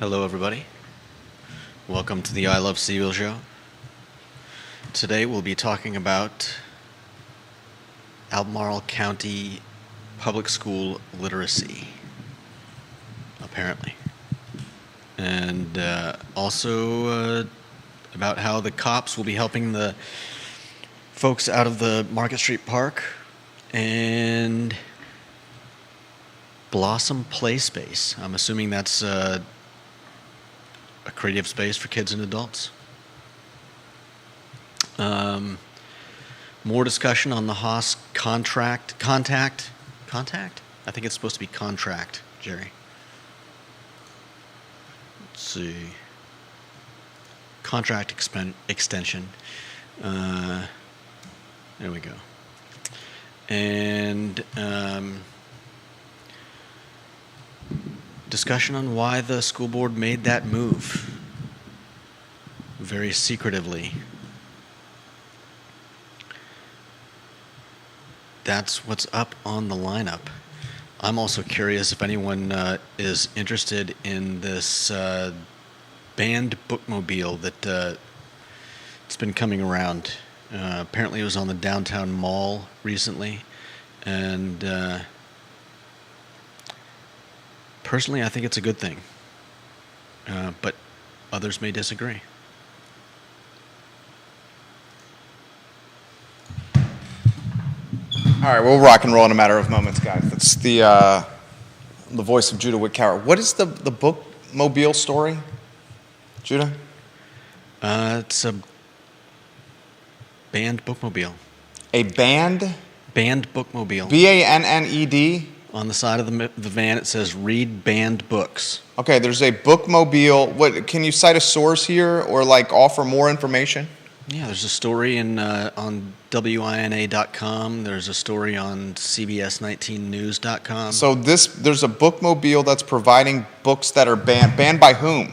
Hello, everybody. Welcome to the I Love Seville show. Today we'll be talking about Albemarle County public school literacy, apparently. And also about how the cops will be helping the folks out of the Market Street Park and Blossom Play Space. I'm assuming that's a creative space for kids and adults. More discussion on the Haas contact? I think it's supposed to be contract, Jerry. Let's see. Contract extension. There we go. And discussion on why the school board made that move very secretively. That's what's up on the lineup. I'm also curious if anyone is interested in this banned bookmobile that it's been coming around. Apparently it was on the downtown mall recently, and personally, I think it's a good thing, but others may disagree. All right, we'll rock and roll in a matter of moments, guys. That's the voice of Judah Whitcower. What is the bookmobile story, Judah? It's a banned bookmobile. A banned bookmobile. B-A-N-N-E-D? On the side of the van, it says "Read banned books." Okay, there's a bookmobile. What can you cite a source here, or like offer more information? Yeah, there's a story on WINA.com. There's a story on CBS19news.com. So there's a bookmobile that's providing books that are banned. Banned by whom?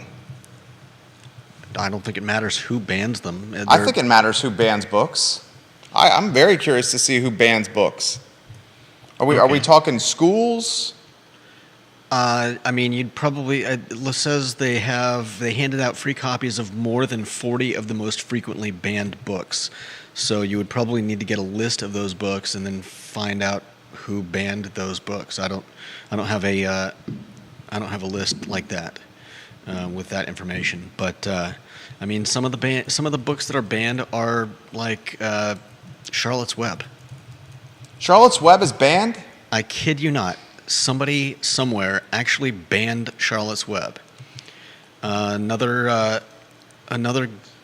I don't think it matters who bans them. I think it matters who bans books. I'm very curious to see who bans books. Are we talking schools? I mean, you'd probably. It says they handed out free copies of more than 40 of the most frequently banned books. So you would probably need to get a list of those books and then find out who banned those books. I don't have a list like that with that information. But I mean, some of the books that are banned are like Charlotte's Web. Charlotte's Web is banned? I kid you not. Somebody somewhere actually banned Charlotte's Web. Another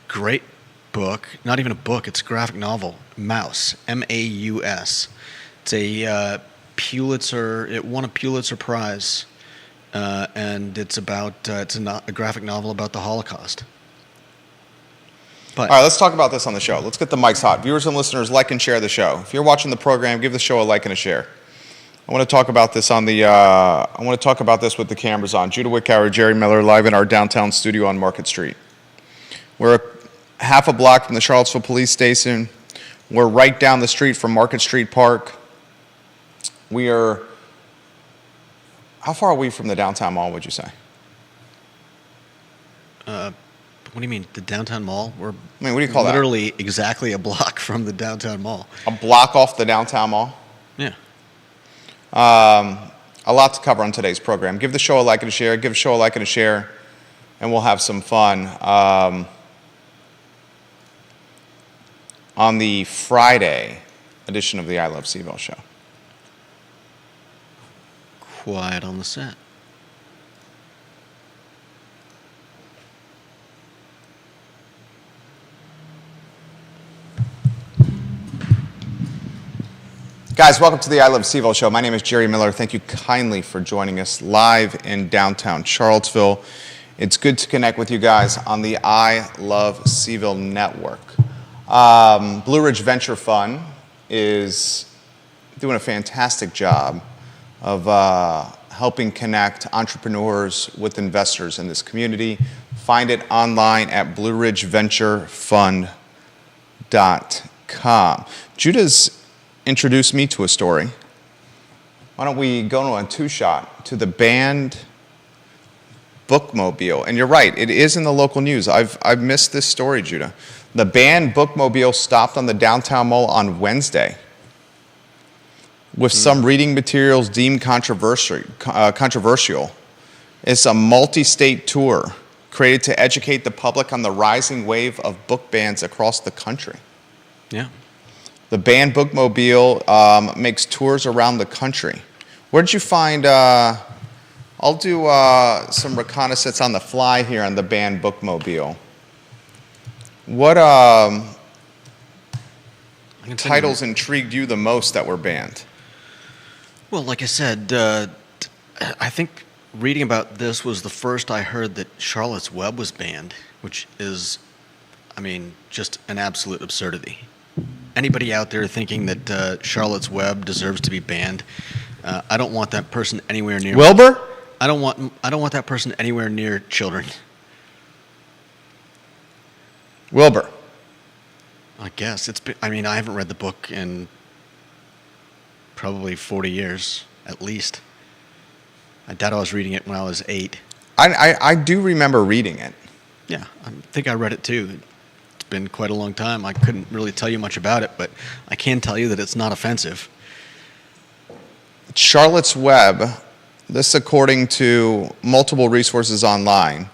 great book, not even a book, it's a graphic novel, Maus, M-A-U-S. It's a Pulitzer, it won a Pulitzer Prize, and it's about, it's a graphic novel about the Holocaust. But, all right, let's talk about this on the show. Let's get the mics hot. Viewers and listeners, like and share the show. If you're watching the program, give the show a like and a share. I want to talk about this with the cameras on. Judah Whitcower, Jerry Miller, live in our downtown studio on Market Street. We're half a block from the Charlottesville Police Station. We're right down the street from Market Street Park. How far are we from the downtown mall, would you say? what do you mean, the downtown mall? What do you call that? Literally exactly a block from the downtown mall. A block off the downtown mall? Yeah. A lot to cover on today's program. Give the show a like and a share. Give the show a like and a share, and we'll have some fun. On the Friday edition of the I Love Seville show. Quiet on the set. Guys, welcome to the I Love Seville show. My name is Jerry Miller. Thank you kindly for joining us live in downtown Charlottesville. It's good to connect with you guys on the I Love Seville network. Blue Ridge Venture Fund is doing a fantastic job of helping connect entrepreneurs with investors in this community. Find it online at blueridgeventurefund.com. Judah's introduced me to a story. Why don't we go on a two-shot to the banned bookmobile. And you're right, it is in the local news. I've missed this story, Judah. The banned bookmobile stopped on the downtown mall on Wednesday with some reading materials deemed controversial. It's a multi-state tour created to educate the public on the rising wave of book bans across the country. Yeah. The banned bookmobile makes tours around the country. Where did you find, I'll do some reconnaissance on the fly here on the banned bookmobile. What titles intrigued you the most that were banned? Well, like I said, I think reading about this was the first I heard that Charlotte's Web was banned, which is, I mean, just an absolute absurdity. Anybody out there thinking that Charlotte's Web deserves to be banned, I don't want that person anywhere near. Wilbur? I don't want that person anywhere near children. Wilbur. I guess it's been, I mean, I haven't read the book in probably 40 years, at least. I doubt I was reading it when I was 8. I do remember reading it. Yeah, I think I read it too. It's been quite a long time. I couldn't really tell you much about it, but I can tell you that it's not offensive. Charlotte's Web, this according to multiple resources online,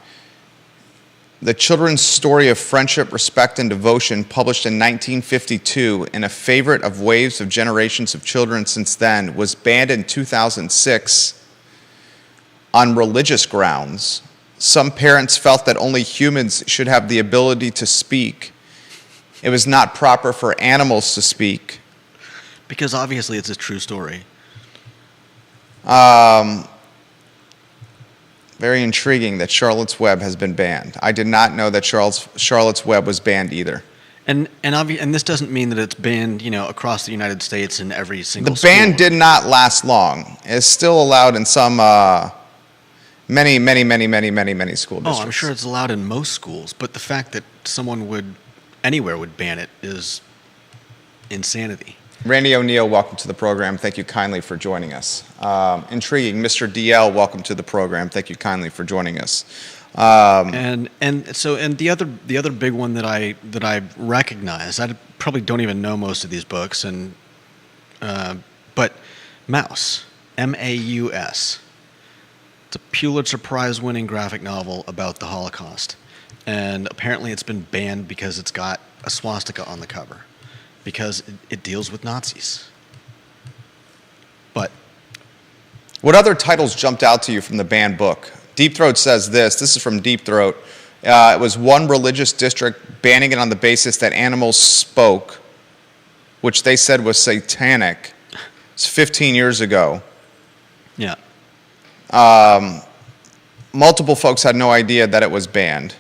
the children's story of friendship, respect, and devotion, published in 1952 and a favorite of waves of generations of children since then, was banned in 2006 on religious grounds. Some parents felt that only humans should have the ability to speak. It was not proper for animals to speak. Because obviously it's a true story. Very intriguing that Charlotte's Web has been banned. I did not know that Charlotte's Web was banned either. And this doesn't mean that it's banned, across the United States in every single The ban school. did not last long. It's still allowed in some many school districts. Oh, I'm sure it's allowed in most schools, but the fact that someone anywhere would ban it is insanity. Randy O'Neill, welcome to the program. Thank you kindly for joining us. Intriguing. Mr. DL, welcome to the program. Thank you kindly for joining us. And the other big one that I recognize, I probably don't even know most of these books, but Maus, M-A-U-S. It's a Pulitzer Prize winning graphic novel about the Holocaust, and apparently it's been banned because it's got a swastika on the cover, because it deals with Nazis. But what other titles jumped out to you from the banned book? Deep Throat says this is from Deep Throat. It was one religious district banning it on the basis that animals spoke, which they said was satanic. It's 15 years ago. yeah, Multiple folks had no idea that it was banned.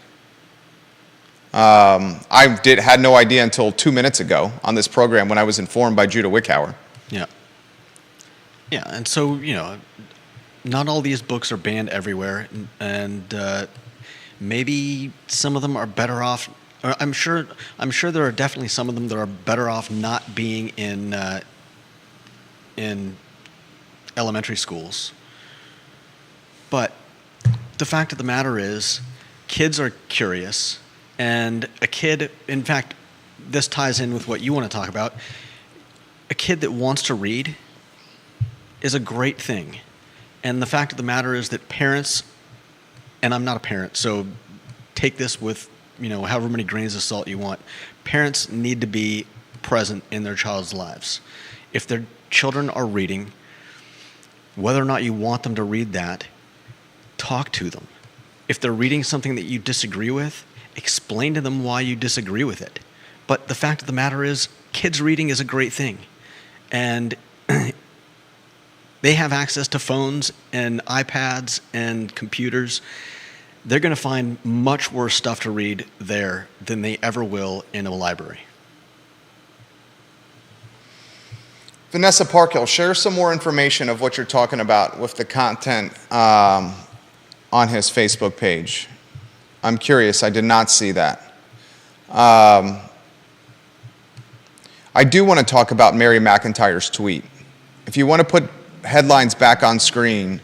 I had no idea until 2 minutes ago on this program when I was informed by Judah Wickhauer. yeah, and so not all these books are banned everywhere, and maybe some of them are better off. Or I'm sure there are definitely some of them that are better off not being in elementary schools. But the fact of the matter is, kids are curious, and a kid, in fact, this ties in with what you want to talk about. A kid that wants to read is a great thing. And the fact of the matter is that parents, and I'm not a parent, so take this with, however many grains of salt you want. Parents need to be present in their child's lives. If their children are reading, whether or not you want them to read that, talk to them. If they're reading something that you disagree with, explain to them why you disagree with it. But the fact of the matter is, kids reading is a great thing. And they have access to phones and iPads and computers. They're going to find much worse stuff to read there than they ever will in a library. Vanessa Parkhill, share some more information of what you're talking about with the content on his Facebook page. I'm curious. I did not see that. I do want to talk about Mary McIntyre's tweet. If you want to put headlines back on screen,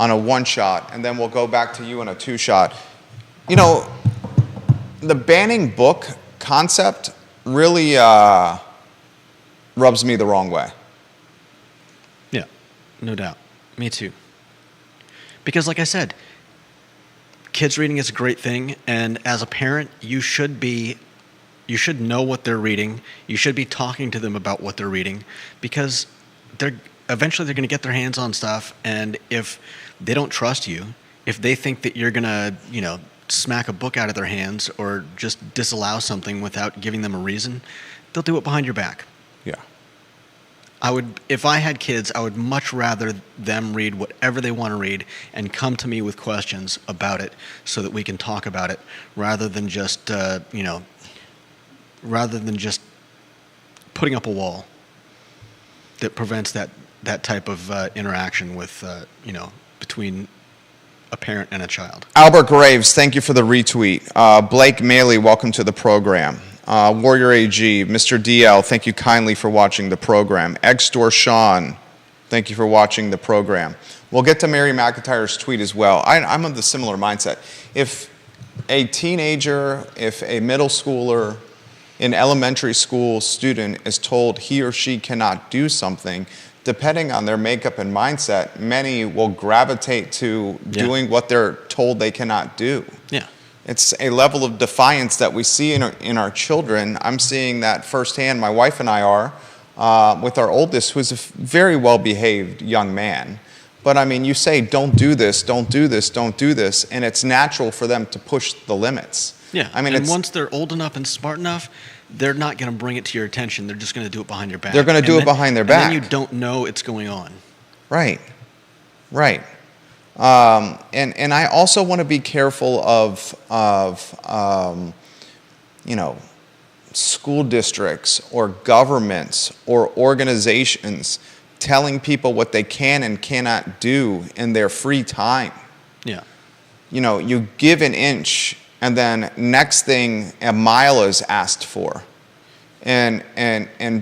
on a one shot, and then we'll go back to you on a two shot. You know, the banning book concept really rubs me the wrong way. Yeah, no doubt. Me too. Because like I said, kids reading is a great thing, and as a parent, you should know what they're reading. You should be talking to them about what they're reading, because eventually they're going to get their hands on stuff, and if they don't trust you, if they think that you're going to, smack a book out of their hands or just disallow something without giving them a reason, they'll do it behind your back. Yeah. If I had kids, I would much rather them read whatever they want to read and come to me with questions about it so that we can talk about it, rather than just putting up a wall that prevents that type of interaction with between a parent and a child. Albert Graves, thank you for the retweet. Blake Maley, welcome to the program. Warrior AG, Mr. DL, thank you kindly for watching the program. Extor Sean, thank you for watching the program. We'll get to Mary McIntyre's tweet as well. I'm of the similar mindset. If a teenager, if a middle schooler, an elementary school student is told he or she cannot do something, depending on their makeup and mindset, many will gravitate to doing what they're told they cannot do. Yeah. It's a level of defiance that we see in our children. I'm seeing that firsthand. My wife and I are, with our oldest, who's a very well-behaved young man. But I mean, you say, don't do this, don't do this, don't do this, and it's natural for them to push the limits. Yeah, I mean, and once they're old enough and smart enough, they're not going to bring it to your attention. They're just going to do it behind your back. They're going to do it behind their back. And then you don't know it's going on. Right. And I also want to be careful of school districts or governments or organizations telling people what they can and cannot do in their free time. Yeah. You give an inch, and then next thing a mile is asked for. And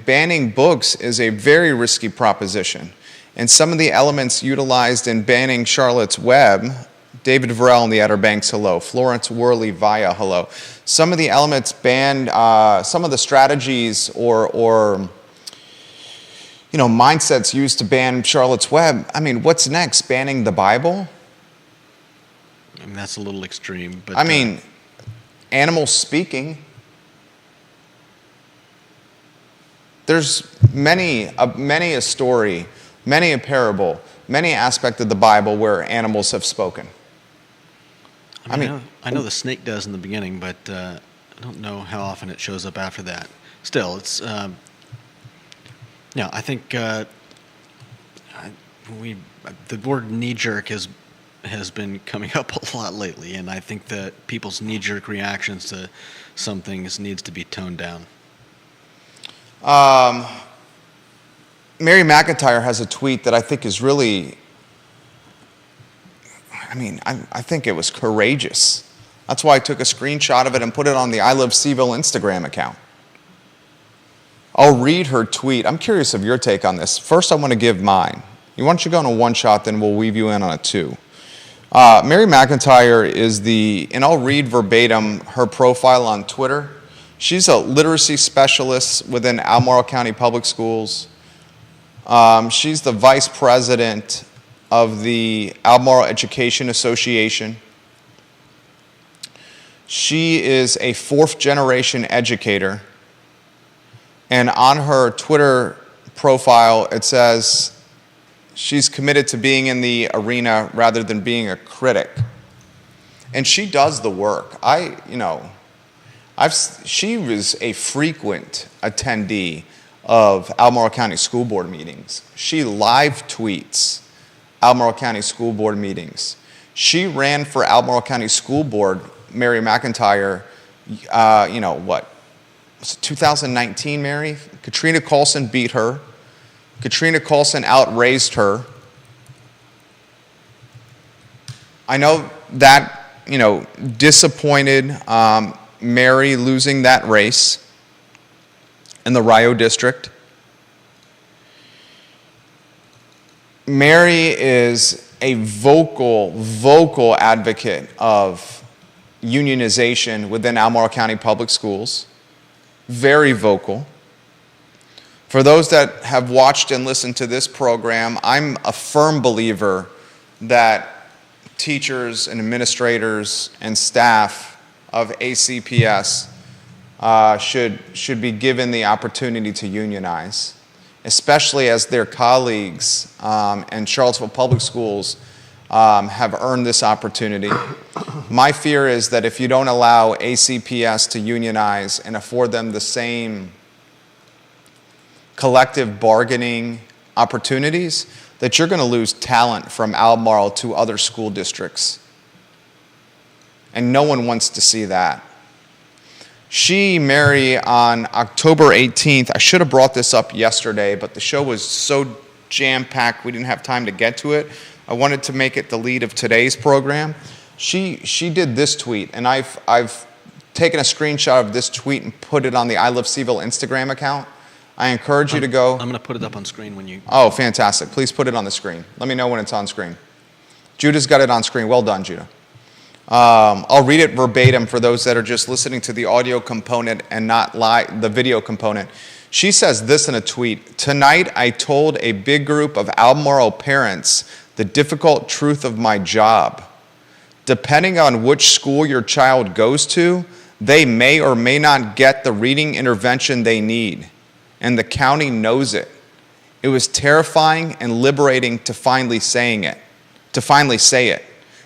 banning books is a very risky proposition. And some of the elements utilized in banning Charlotte's Web, David Varell in the Outer Banks, hello. Florence Worley via, hello. Some of the elements banned, some of the strategies or mindsets used to ban Charlotte's Web. I mean, what's next? Banning the Bible? I mean, that's a little extreme, but animals speaking. There's many a story, many a parable, many aspects of the Bible where animals have spoken. I know the snake does in the beginning, but I don't know how often it shows up after that. Still, it's I think the word knee-jerk has been coming up a lot lately, and I think that people's knee-jerk reactions to some things needs to be toned down. Mary McIntyre has a tweet that I think is really, I think it was courageous. That's why I took a screenshot of it and put it on the I Love Seville Instagram account. I'll read her tweet. I'm curious of your take on this. First, I want to give mine. Why don't you go on a one shot, then we'll weave you in on a two. Mary McIntyre and I'll read verbatim her profile on Twitter. She's a literacy specialist within Albemarle County Public Schools. She's the vice president of the Albemarle Education Association. She is a fourth-generation educator. And on her Twitter profile, it says she's committed to being in the arena rather than being a critic. And she does the work. She was a frequent attendee of Albemarle County School Board meetings. She live tweets Albemarle County School Board meetings. She ran for Albemarle County School Board, Mary McIntyre, was it 2019, Mary? Katrina Coulson beat her. Katrina Coulson outraised her. I know that, disappointed Mary losing that race in the Rio district. Mary is a vocal advocate of unionization within Albemarle County Public Schools. Very vocal. For those that have watched and listened to this program, I'm a firm believer that teachers and administrators and staff of ACPS should be given the opportunity to unionize, especially as their colleagues and Charlottesville Public Schools have earned this opportunity. My fear is that if you don't allow ACPS to unionize and afford them the same collective bargaining opportunities, that you're going to lose talent from Albemarle to other school districts. And no one wants to see that. Mary, on October 18th, I should have brought this up yesterday, but the show was so jam-packed we didn't have time to get to it. I wanted to make it the lead of today's program. She did this tweet, and I've taken a screenshot of this tweet and put it on the I Love CVille Instagram account. I encourage you to go. I'm going to put it up on screen when you... Oh, fantastic. Please put it on the screen. Let me know when it's on screen. Judah's got it on screen. Well done, Judah. I'll read it verbatim for those that are just listening to the audio component and not the video component. She says this in a tweet: "Tonight I told a big group of Albemarle parents the difficult truth of my job. Depending on which school your child goes to, they may or may not get the reading intervention they need. And the county knows it. It was terrifying and liberating to finally say it.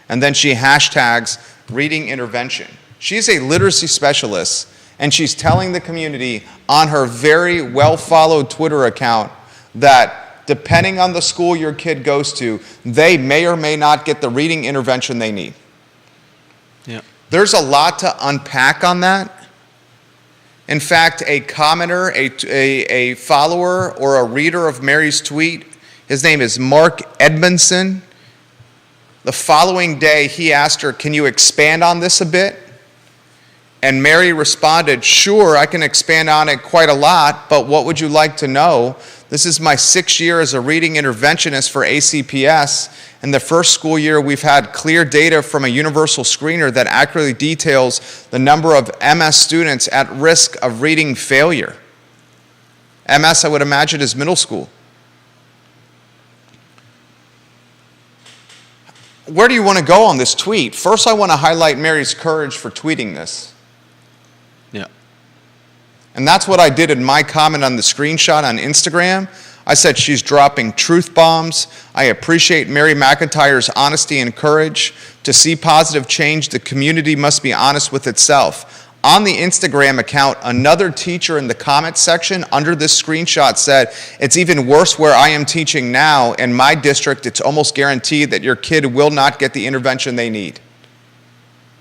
And then she hashtags reading intervention. She's a literacy specialist, and she's telling the community on her very well-followed Twitter account that depending on the school your kid goes to, they may or may not get the reading intervention they need. Yeah. There's a lot to unpack on that. In fact, a commenter, a follower, or a reader of Mary's tweet, his name is Mark Edmondson. The following day, he asked her, "Can you expand on this a bit?" And Mary responded, "Sure, I can expand on it quite a lot, but what would you like to know? This is my 6th year as a reading interventionist for ACPS, and the first school year we've had clear data from a universal screener that accurately details the number of MS students at risk of reading failure." MS, I would imagine, is middle school. Where do you want to go on this tweet? First, I want to highlight Mary's courage for tweeting this. Yeah. And that's what I did in my comment on the screenshot on Instagram. I said she's dropping truth bombs. I appreciate Mary McIntyre's honesty and courage. To see positive change, the community must be honest with itself. On the Instagram account, another teacher in the comment section under this screenshot said, "It's even worse where I am teaching now. In my district, it's almost guaranteed that your kid will not get the intervention they need."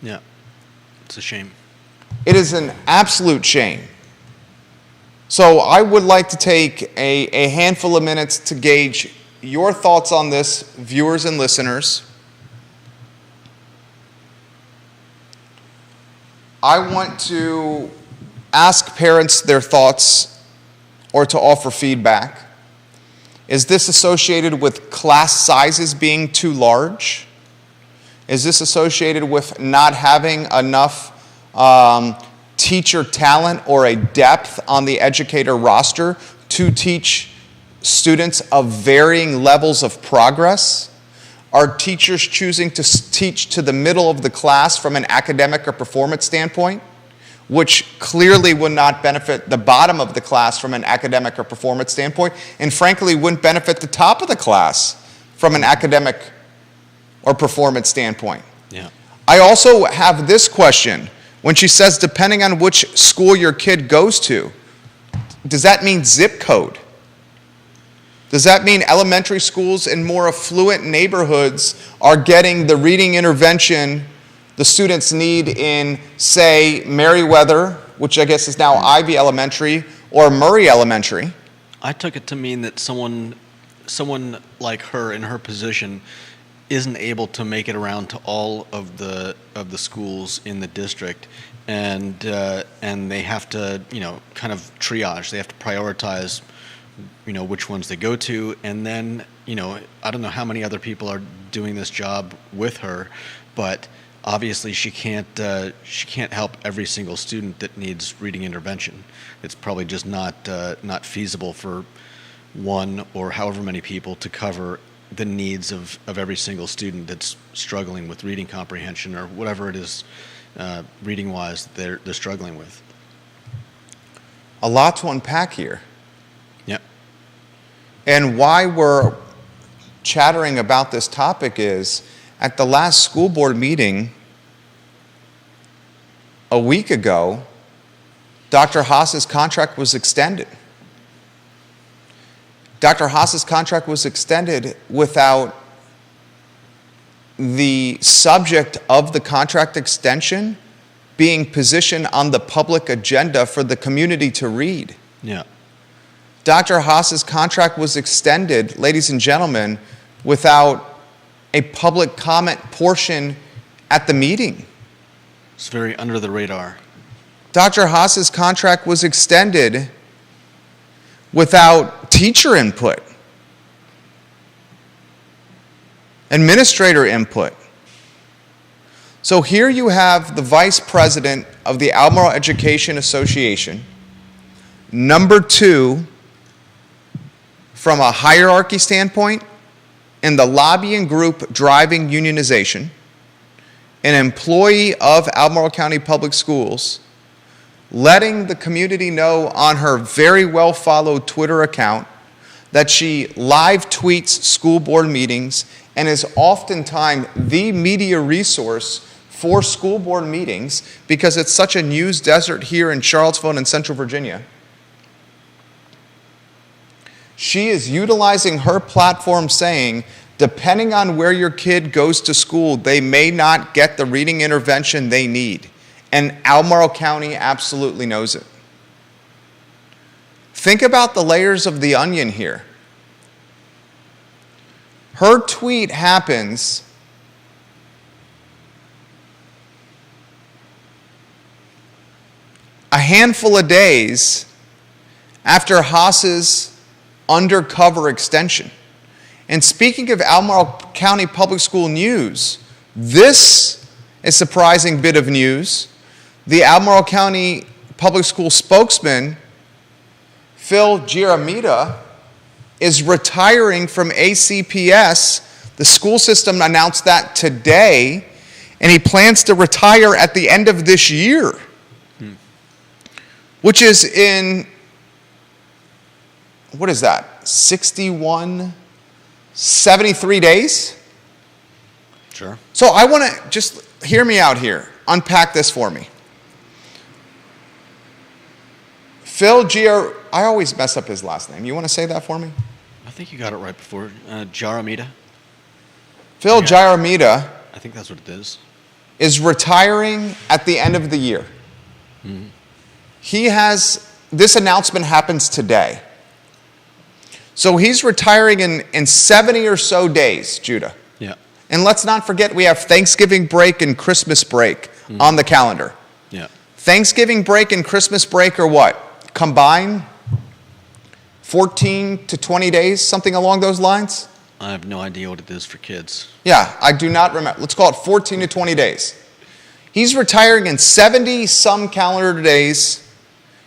Yeah. It's a shame. It is an absolute shame. So I would like to take a handful of minutes to gauge your thoughts on this, viewers and listeners. I want to ask parents their thoughts or to offer feedback. Is this associated with class sizes being too large? Is this associated with not having enough teacher talent or a depth on the educator roster to teach students of varying levels of progress? Are teachers choosing to teach to the middle of the class from an academic or performance standpoint, which clearly would not benefit the bottom of the class from an academic or performance standpoint, and frankly wouldn't benefit the top of the class from an academic or performance standpoint? Yeah. I also have this question. When she says, depending on which school your kid goes to, does that mean zip code? Does that mean elementary schools in more affluent neighborhoods are getting the reading intervention the students need in, say, Merriweather, which I guess is now Ivy Elementary, or Murray Elementary? I took it to mean that someone like her in her position isn't able to make it around to all of the schools in the district, and they have to kind of triage. They have to prioritize which ones they go to, and then I don't know how many other people are doing this job with her, but obviously she can't help every single student that needs reading intervention. It's probably just not feasible for one or however many people to cover the needs of every single student that's struggling with reading comprehension or whatever it is reading wise they're struggling with. A lot to unpack here. Yeah. And why we're chattering about this topic is at the last school board meeting a week ago, Dr. Haas's contract was extended. Dr. Haas's contract was extended without the subject of the contract extension being positioned on the public agenda for the community to read. Yeah. Dr. Haas's contract was extended, ladies and gentlemen, without a public comment portion at the meeting. It's very under the radar. Dr. Haas's contract was extended without teacher input, administrator input. So here you have the vice president of the Albemarle Education Association, number 2 from a hierarchy standpoint in the lobbying group driving unionization, an employee of Albemarle County Public Schools, letting the community know on her very well followed Twitter account that she live tweets school board meetings and is oftentimes the media resource for school board meetings because it's such a news desert here in Charlottesville and in Central Virginia. She is utilizing her platform saying, depending on where your kid goes to school, they may not get the reading intervention they need. And Albemarle County absolutely knows it. Think about the layers of the onion here. Her tweet happens a handful of days after Haas's undercover extension. And speaking of Albemarle County Public School news, this is a surprising bit of news. The Albemarle County Public School spokesman, Phil Giaramita, is retiring from ACPS. The school system announced that today, and he plans to retire at the end of this year, which is in, what is that, 73 days? Sure. So I want to just hear me out here. Unpack this for me. I always mess up his last name. You want to say that for me? I think you got it right before. Giaramita. Phil Giaramita I think that's what it is retiring at the end of the year. Mm-hmm. This announcement happens today. So he's retiring in 70 or so days, Judah. Yeah. And let's not forget we have Thanksgiving break and Christmas break on the calendar. Yeah. Thanksgiving break and Christmas break are what? Combined 14 to 20 days, something along those lines? I have no idea what it is for kids. Yeah, I do not remember. Let's call it 14 to 20 days. He's retiring in 70 some calendar days.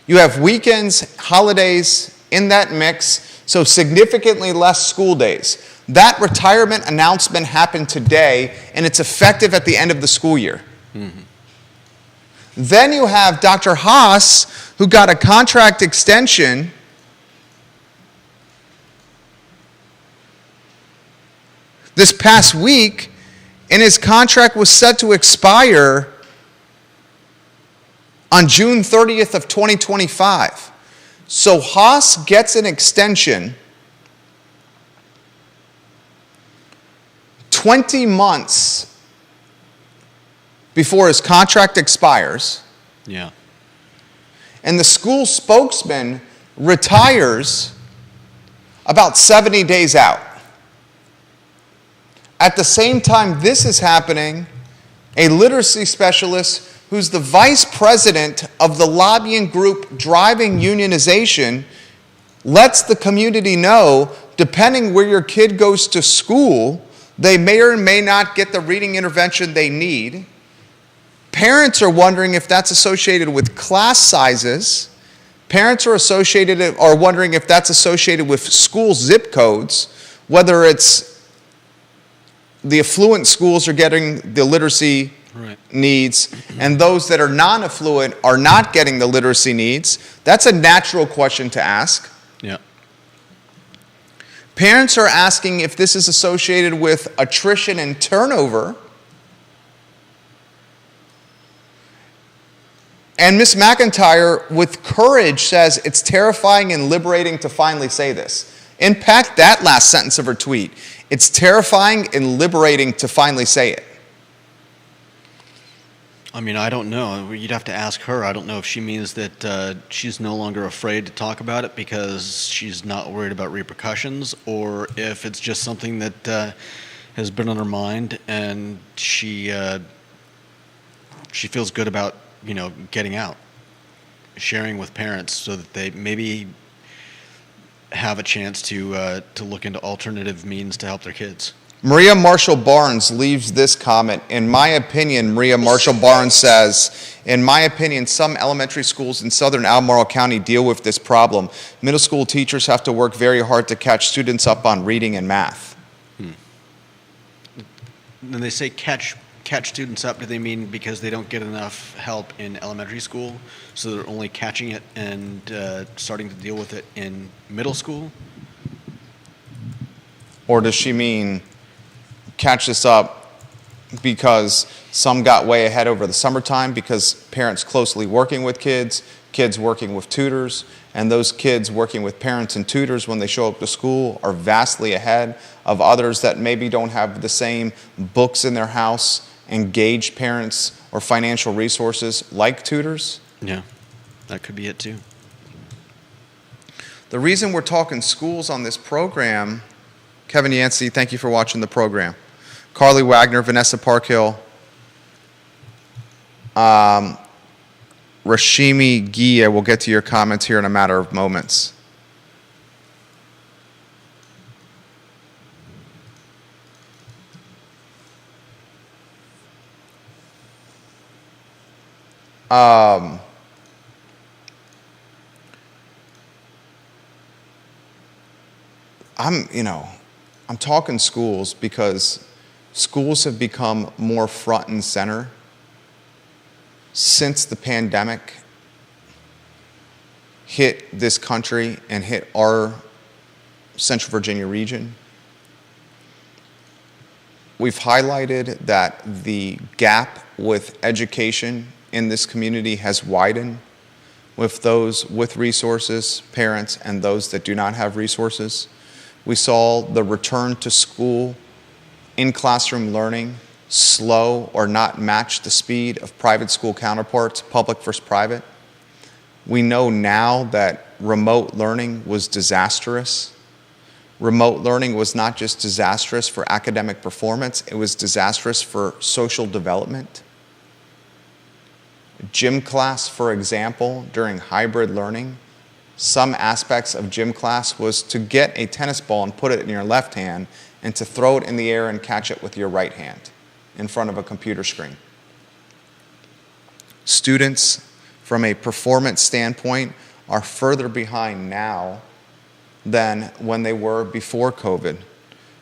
You have weekends, holidays in that mix, so significantly less school days. That retirement announcement happened today, and it's effective at the end of the school year. Mm-hmm. Then you have Dr. Haas, who got a contract extension this past week, and his contract was set to expire on June 30th of 2025. So Haas gets an extension 20 months before his contract expires. Yeah. And the school spokesman retires about 70 days out. At the same time this is happening, a literacy specialist who's the vice president of the lobbying group driving unionization lets the community know, depending where your kid goes to school, They may or may not get the reading intervention they need. Parents are wondering if that's associated with class sizes. Parents are wondering if that's associated with school zip codes, whether it's the affluent schools are getting the literacy needs, and those that are non-affluent are not getting the literacy needs. That's a natural question to ask. Yeah. Parents are asking if this is associated with attrition and turnover. And Ms. McIntyre, with courage, says it's terrifying and liberating to finally say this. Unpack that last sentence of her tweet. It's terrifying and liberating to finally say it. I mean, I don't know. You'd have to ask her. I don't know if she means that she's no longer afraid to talk about it because she's not worried about repercussions, or if it's just something that has been on her mind and she feels good about, getting out, sharing with parents so that they maybe have a chance to look into alternative means to help their kids. Maria Marshall Barnes leaves this comment. In my opinion, Maria Marshall Barnes says, in my opinion, some elementary schools in southern Albemarle County deal with this problem. Middle school teachers have to work very hard to catch students up on reading and math. When they say catch students up, do they mean because they don't get enough help in elementary school, so they're only catching it and starting to deal with it in middle school? Or does she mean catch this up because some got way ahead over the summertime because parents closely working with kids working with tutors, and those kids working with parents and tutors when they show up to school are vastly ahead of others that maybe don't have the same books in their house, engaged parents, or financial resources like tutors? Yeah, that could be it too. The reason we're talking schools on this program, Kevin Yancey, thank you for watching the program. Carly Wagner, Vanessa Parkhill, Rashimi Gia, we'll get to your comments here in a matter of moments. I'm talking schools because schools have become more front and center since the pandemic hit this country and hit our Central Virginia region. We've highlighted that the gap with education in this community has widened with those with resources, parents, and those that do not have resources. We saw the return to school in classroom learning slow or not match the speed of private school counterparts, public versus private. We know now that remote learning was disastrous. Remote learning was not just disastrous for academic performance, it was disastrous for social development. Gym class, for example, during hybrid learning, some aspects of gym class was to get a tennis ball and put it in your left hand and to throw it in the air and catch it with your right hand in front of a computer screen. Students, from a performance standpoint, are further behind now than when they were before COVID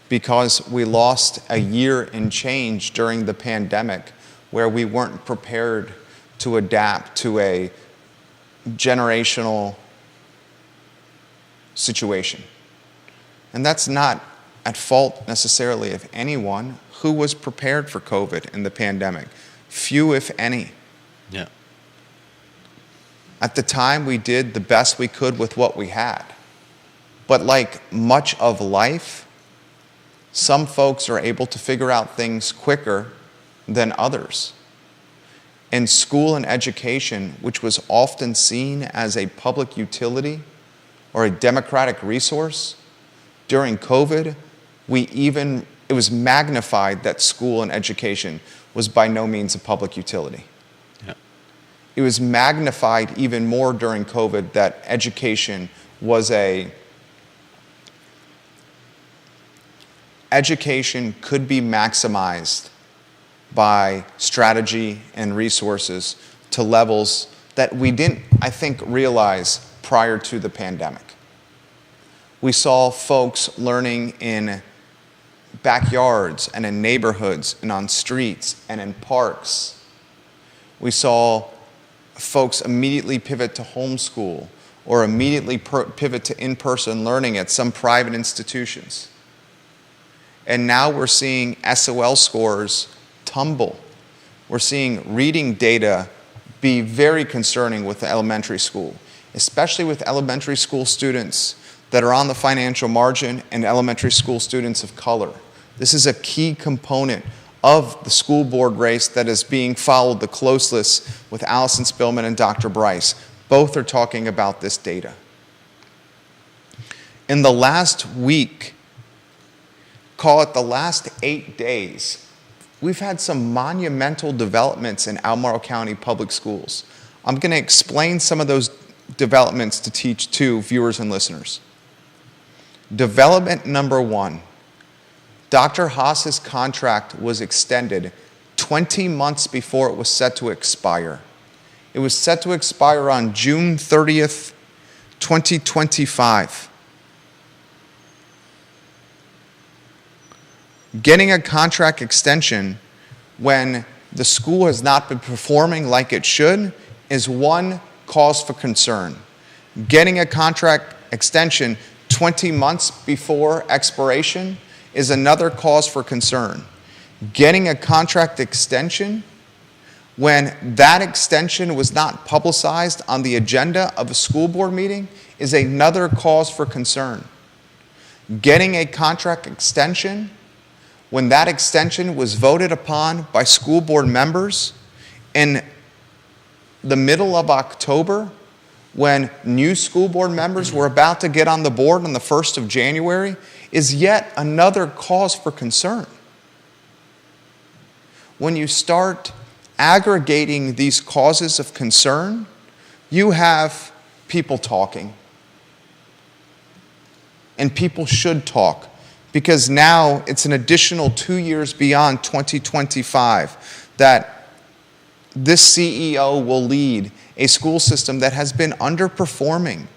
because we lost a year and change during the pandemic where we weren't prepared to adapt to a generational situation. And that's not at fault necessarily of anyone who was prepared for COVID and the pandemic. Few, if any. Yeah. At the time, we did the best we could with what we had. But like much of life, some folks are able to figure out things quicker than others. And school and education, which was often seen as a public utility or a democratic resource, during COVID, it was magnified that school and education was by no means a public utility. Yeah. It was magnified even more during COVID that education was education could be maximized by strategy and resources to levels that we didn't, I think, realize prior to the pandemic. We saw folks learning in backyards and in neighborhoods and on streets and in parks. We saw folks immediately pivot to homeschool or immediately pivot to in-person learning at some private institutions. And now we're seeing SOL scores tumble. We're seeing reading data be very concerning with the elementary school, especially with elementary school students that are on the financial margin and elementary school students of color. This is a key component of the school board race that is being followed the closest with Allison Spillman and Dr. Bryce. Both are talking about this data. In the last week, call it the last 8 days, we've had some monumental developments in Albemarle County Public Schools. I'm going to explain some of those developments to teach to viewers and listeners. Development number 1, Dr. Haas's contract was extended 20 months before it was set to expire. It was set to expire on June 30th, 2025. Getting a contract extension when the school has not been performing like it should is one cause for concern. Getting a contract extension 20 months before expiration is another cause for concern. Getting a contract extension when that extension was not publicized on the agenda of a school board meeting is another cause for concern. Getting a contract extension when that extension was voted upon by school board members in the middle of October, when new school board members were about to get on the board on the 1st of January, is yet another cause for concern. When you start aggregating these causes of concern, you have people talking. And people should talk, because now it's an additional 2 years beyond 2025 that this CEO will lead a school system that has been underperforming.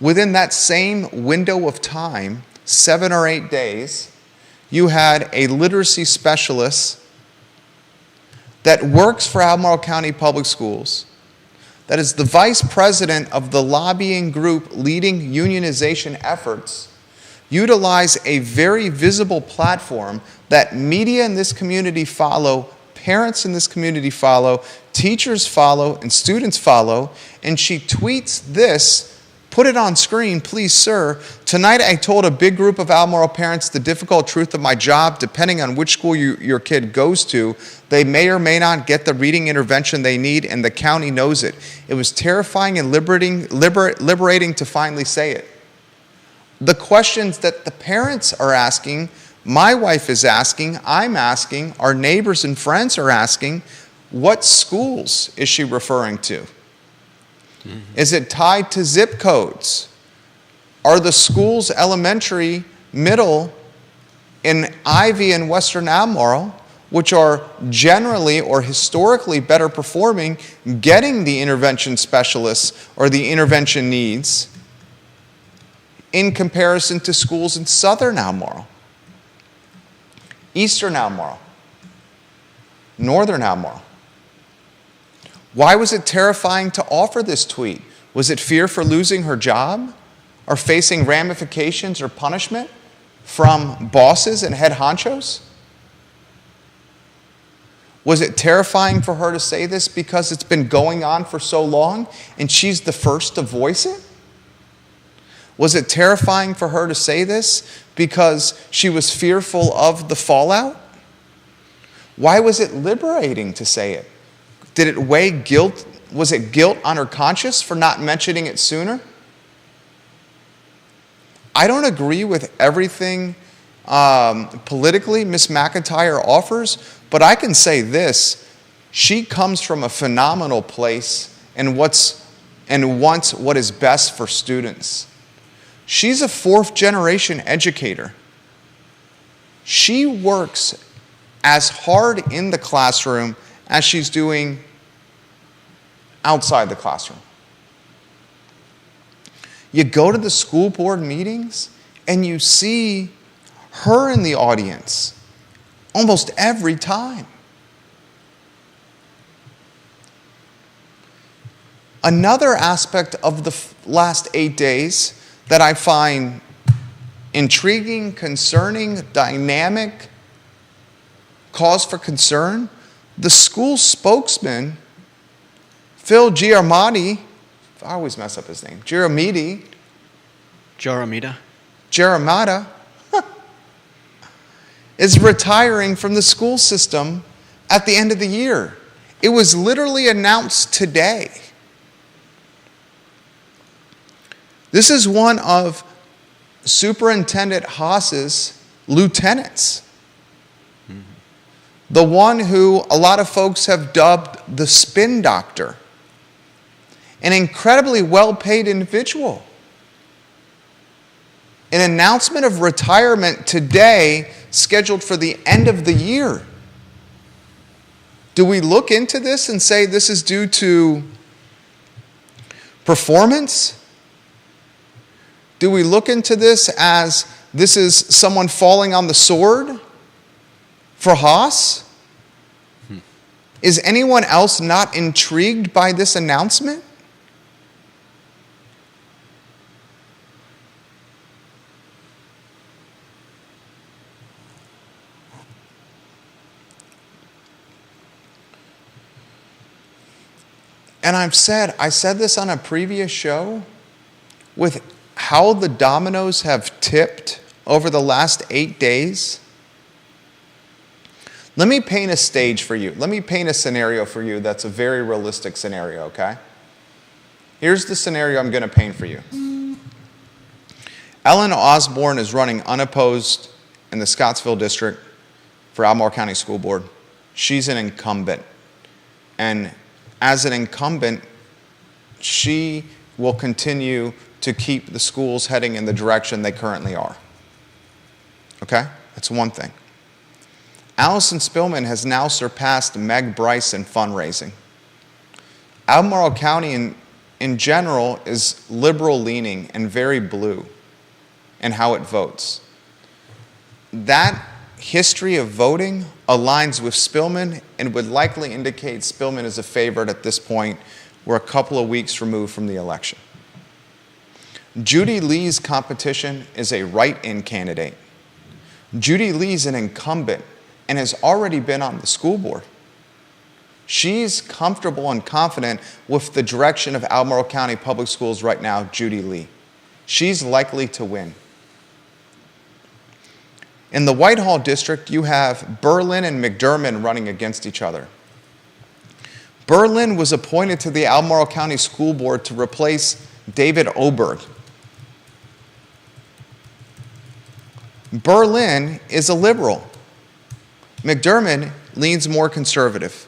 Within that same window of time, 7 or 8 days, you had a literacy specialist that works for Albemarle County Public Schools, that is the vice president of the lobbying group leading unionization efforts, utilize a very visible platform that media in this community follow, parents in this community follow, teachers follow, and students follow, and she tweets this. Put it on screen, please, sir. Tonight I told a big group of Albemarle parents the difficult truth of my job. Depending on which school your kid goes to, they may or may not get the reading intervention they need, and the county knows it. It was terrifying and liberating to finally say it. The questions that the parents are asking, my wife is asking, I'm asking, our neighbors and friends are asking, what schools is she referring to? Mm-hmm. Is it tied to zip codes? Are the schools elementary, middle, in Ivy and Western Albemarle, which are generally or historically better performing, getting the intervention specialists or the intervention needs in comparison to schools in Southern Albemarle, Eastern Albemarle, Northern Albemarle? Why was it terrifying to offer this tweet? Was it fear for losing her job or facing ramifications or punishment from bosses and head honchos? Was it terrifying for her to say this because it's been going on for so long and she's the first to voice it? Was it terrifying for her to say this because she was fearful of the fallout? Why was it liberating to say it? Did it weigh guilt? Was it guilt on her conscience for not mentioning it sooner? I don't agree with everything politically Ms. McIntyre offers, but I can say this: she comes from a phenomenal place and wants what is best for students. She's a fourth-generation educator. She works as hard in the classroom as she's doing outside the classroom. You go to the school board meetings and you see her in the audience almost every time. Another aspect of the last 8 days that I find intriguing, concerning, dynamic, cause for concern, the school spokesman, Phil Giaramatti, I always mess up his name, Giaramatti, is retiring from the school system at the end of the year. It was literally announced today. This is one of Superintendent Haas's lieutenants. The one who a lot of folks have dubbed the spin doctor. An incredibly well-paid individual. An announcement of retirement today scheduled for the end of the year. Do we look into this and say this is due to performance? Do we look into this as this is someone falling on the sword for Haas? Is anyone else not intrigued by this announcement? And I said this on a previous show, with how the dominoes have tipped over the last 8 days. Let me paint a stage for you. Let me paint a scenario for you that's a very realistic scenario, okay? Here's the scenario I'm going to paint for you. Ellen Osborne is running unopposed in the Scottsville District for Albemarle County School Board. She's an incumbent. And as an incumbent, she will continue to keep the schools heading in the direction they currently are. Okay? That's one thing. Allison Spillman has now surpassed Meg Bryce in fundraising. Albemarle County in general is liberal leaning and very blue in how it votes. That history of voting aligns with Spillman and would likely indicate Spillman is a favorite at this point. We're a couple of weeks removed from the election. Judy Lee's competition is a write-in candidate. Judy Lee's an incumbent and has already been on the school board. She's comfortable and confident with the direction of Albemarle County Public Schools right now, Judy Lee. She's likely to win. In the Whitehall District, you have Berlin and McDermott running against each other. Berlin was appointed to the Albemarle County School Board to replace David Oberg. Berlin is a liberal. McDermott leans more conservative.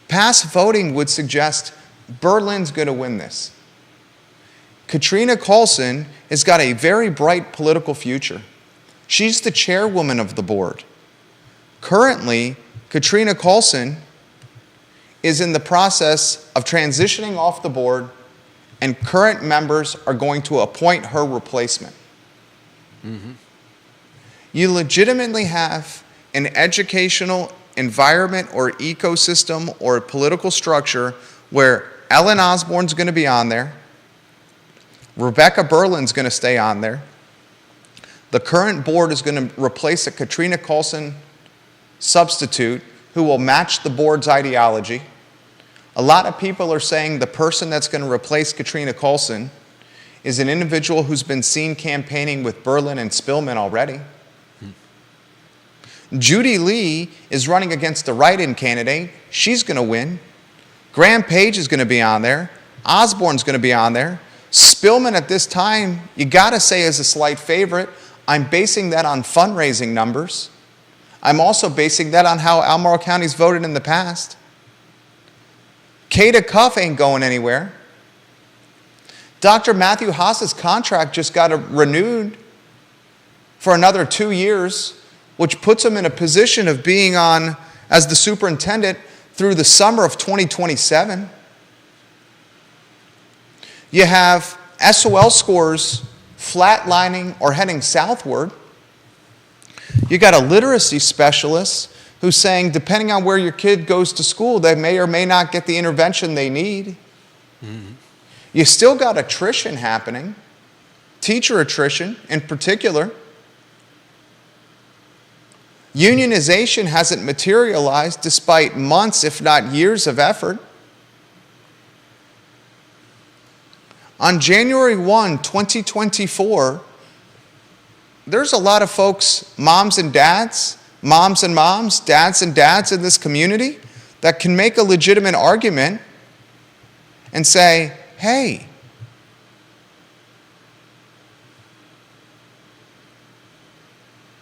Past voting would suggest Berlin's going to win this. Katrina Carlson has got a very bright political future. She's the chairwoman of the board. Currently, Katrina Carlson is in the process of transitioning off the board, and current members are going to appoint her replacement. Mm-hmm. You legitimately have an educational environment or ecosystem or political structure where Ellen Osborne's going to be on there, Rebecca Berlin's going to stay on there, the current board is going to replace a Katrina Carlson substitute who will match the board's ideology. A lot of people are saying the person that's going to replace Katrina Carlson is an individual who's been seen campaigning with Berlin and Spillman already. Judy Lee is running against a write-in candidate. She's going to win. Graham Page is going to be on there. Osborne's going to be on there. Spillman at this time, you got to say, is a slight favorite. I'm basing that on fundraising numbers. I'm also basing that on how Albemarle County's voted in the past. Kata Cuff ain't going anywhere. Dr. Matthew Haas's contract just got renewed for another 2 years, which puts him in a position of being on as the superintendent through the summer of 2027. You have SOL scores flatlining or heading southward. You got a literacy specialist who's saying, depending on where your kid goes to school, they may or may not get the intervention they need. Mm-hmm. You still got attrition happening, teacher attrition in particular. Unionization hasn't materialized despite months, if not years, of effort. On January 1, 2024, there's a lot of folks, moms and dads, dads and dads in this community that can make a legitimate argument and say, hey,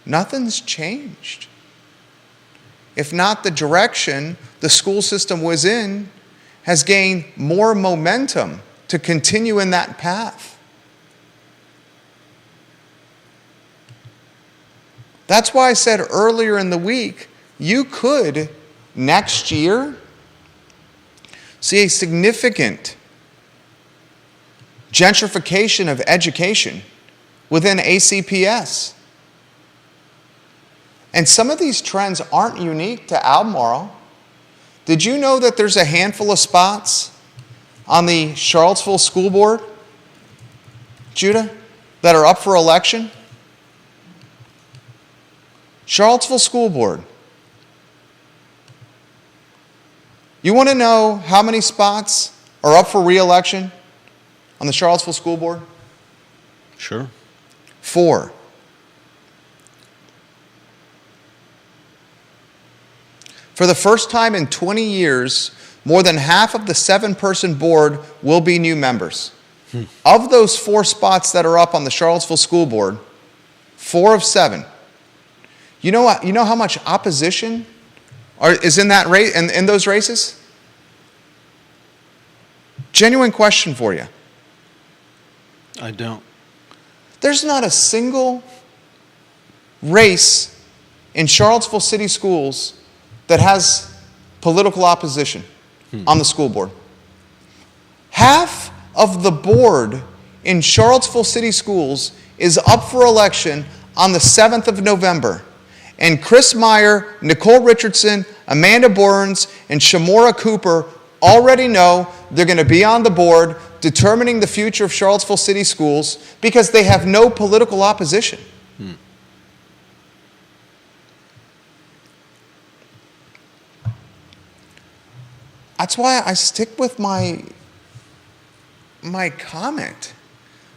nothing's changed. If not, the direction the school system was in has gained more momentum to continue in that path. That's why I said earlier in the week, you could next year see a significant gentrification of education within ACPS. And some of these trends aren't unique to Albemarle. Did you know that there's a handful of spots on the Charlottesville School Board, Judah, that are up for election? Charlottesville School Board. You want to know how many spots are up for re-election on the Charlottesville School Board? Sure. 4. For the first time in 20 years, more than half of the 7-person board will be new members. Of those 4 spots that are up on the Charlottesville School Board, 4 of 7. You know how much opposition is in that race, in those races? Genuine question for you. I don't. There's not a single race in Charlottesville City Schools that has political opposition on the school board. Half of the board in Charlottesville City Schools is up for election on the 7th of November. And Chris Meyer, Nicole Richardson, Amanda Burns, and Shamora Cooper already know they're going to be on the board determining the future of Charlottesville City Schools because they have no political opposition. That's why I stick with my comment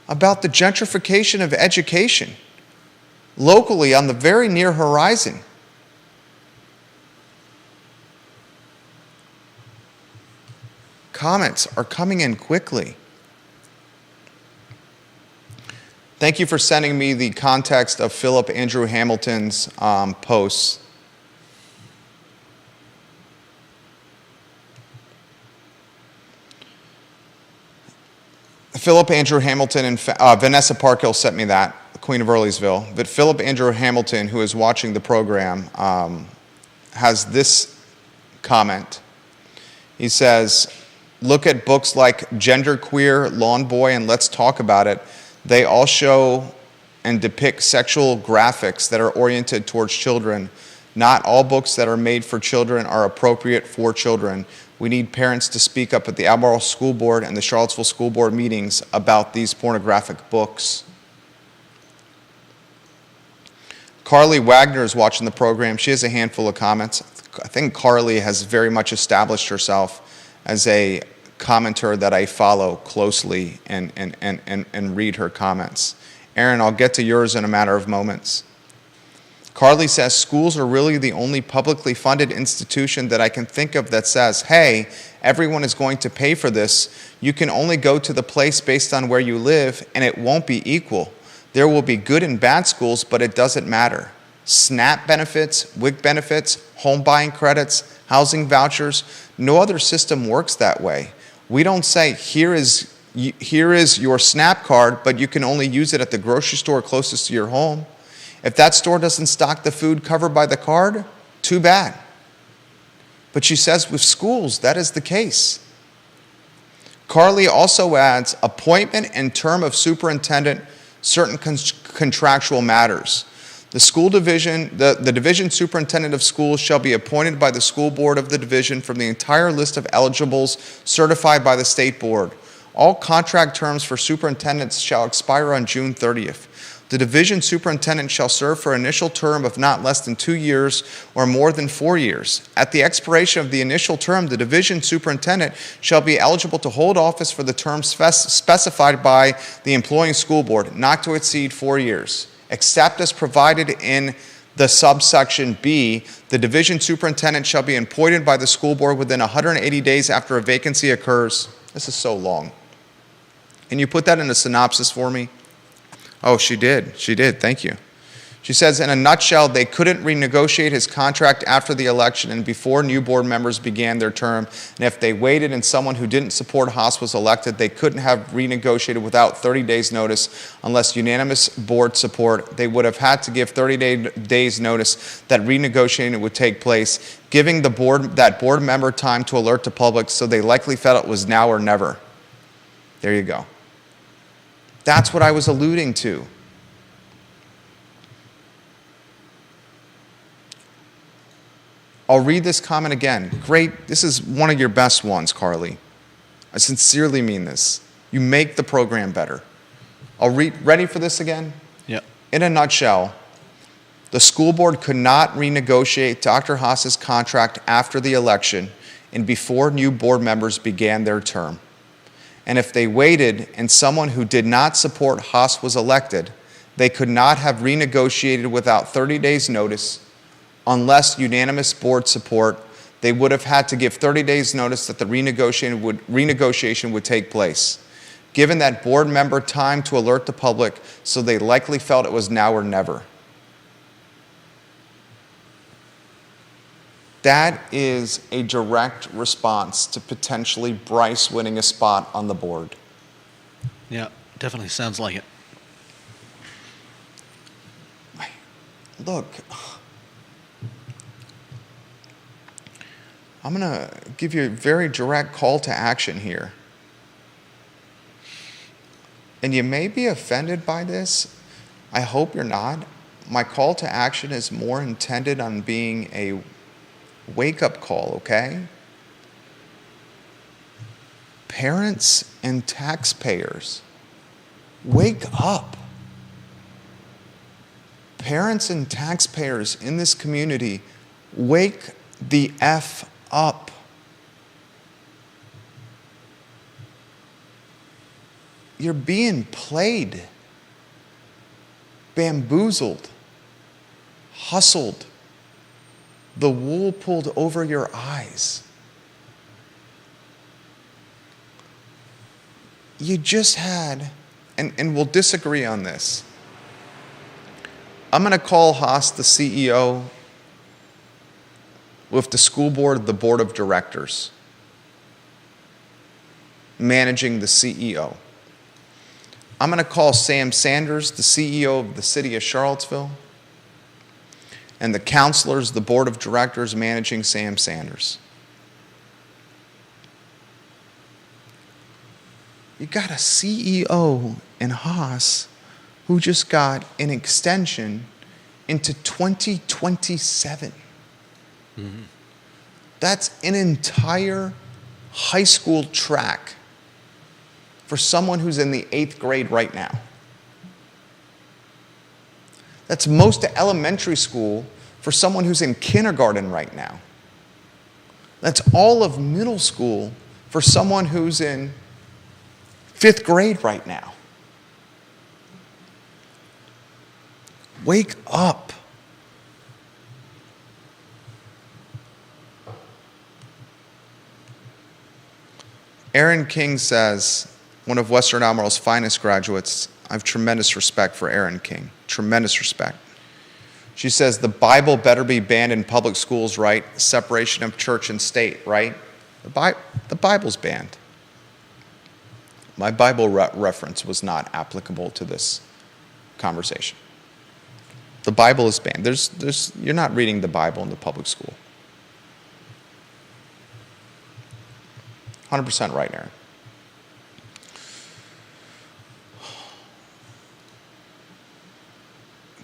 about the gentrification of education locally on the very near horizon. Comments are coming in quickly. Thank you for sending me the context of Philip Andrew Hamilton's posts. Philip Andrew Hamilton and Vanessa Parkhill sent me that, Queen of Earlysville. But Philip Andrew Hamilton, who is watching the program, has this comment. He says, look at books like Genderqueer, Lawn Boy, and Let's Talk About It. They all show and depict sexual graphics that are oriented towards children. Not all books that are made for children are appropriate for children. We need parents to speak up at the Albemarle School Board and the Charlottesville School Board meetings about these pornographic books. Carly Wagner is watching the program. She has a handful of comments. I think Carly has very much established herself as a commenter that I follow closely and read her comments. Aaron, I'll get to yours in a matter of moments. Carly says, schools are really the only publicly funded institution that I can think of that says, hey, everyone is going to pay for this. You can only go to the place based on where you live, and it won't be equal. There will be good and bad schools, but it doesn't matter. SNAP benefits, WIC benefits, home buying credits, housing vouchers, no other system works that way. We don't say, here is Here is your SNAP card, but you can only use it at the grocery store closest to your home. If that store doesn't stock the food covered by the card, too bad. But she says with schools, that is the case. Carly also adds appointment and term of superintendent, certain contractual matters. The school division, the division superintendent of schools shall be appointed by the school board of the division from the entire list of eligibles certified by the state board. All contract terms for superintendents shall expire on June 30th. The division superintendent shall serve for an initial term of not less than 2 years or more than 4 years. At the expiration of the initial term, the division superintendent shall be eligible to hold office for the term specified by the employing school board, not to exceed 4 years. Except as provided in the subsection B, the division superintendent shall be appointed by the school board within 180 days after a vacancy occurs. This is so long. Can you put that in a synopsis for me? Oh, she did. She did. Thank you. She says, in a nutshell, they couldn't renegotiate his contract after the election and before new board members began their term. And if they waited and someone who didn't support Haas was elected, they couldn't have renegotiated without 30 days notice unless unanimous board support. They would have had to give 30 days notice that renegotiating would take place, giving the board member time to alert the public, so they likely felt it was now or never. There you go. That's what I was alluding to. I'll read this comment again. Great. This is one of your best ones, Carly. I sincerely mean this. You make the program better. I'll read. Ready for this again? Yep. In a nutshell, the school board could not renegotiate Dr. Haas's contract after the election and before new board members began their term. And if they waited and someone who did not support Haas was elected, they could not have renegotiated without 30 days notice unless unanimous board support. They would have had to give 30 days notice that the renegotiation would take place. Given that board member time to alert the public, so they likely felt it was now or never. That is a direct response to potentially Bryce winning a spot on the board. Yeah, definitely sounds like it. Look, I'm going to give you a very direct call to action here. And you may be offended by this. I hope you're not. My call to action is more intended on being a wake-up call, okay? Parents and taxpayers, wake up. Parents and taxpayers in this community, wake the F up. You're being played, bamboozled, hustled, the wool pulled over your eyes. You just had, and we'll disagree on this. I'm going to call Haas the CEO, with the school board, the board of directors, managing the CEO. I'm going to call Sam Sanders the CEO of the city of Charlottesville, and the counselors, the board of directors managing Sam Sanders. You got a CEO in Haas who just got an extension into 2027. Mm-hmm. That's an entire high school track for someone who's in the 8th grade right now. That's most of elementary school for someone who's in kindergarten right now. That's all of middle school for someone who's in 5th grade right now. Wake up. Erin King says, one of Western Albemarle's finest graduates, I have tremendous respect for Erin King. Tremendous respect. She says, the Bible better be banned in public schools, right? Separation of church and state, right? The Bible's banned. My Bible reference was not applicable to this conversation. The Bible is banned. You're not reading the Bible in the public school. 100% right, Aaron.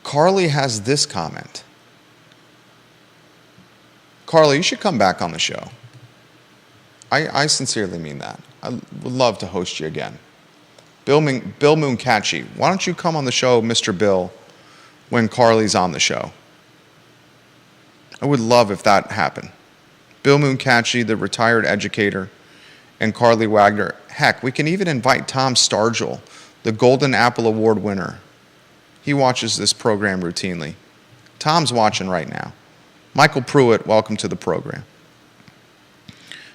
Carly has this comment. Carly, you should come back on the show. I sincerely mean that. I would love to host you again. Bill Mooncachi, why don't you come on the show, Mr. Bill, when Carly's on the show? I would love if that happened. Bill Mooncachi, the retired educator, and Carly Wagner. Heck, we can even invite Tom Stargell, the Golden Apple Award winner. He watches this program routinely. Tom's watching right now. Michael Pruitt, welcome to the program.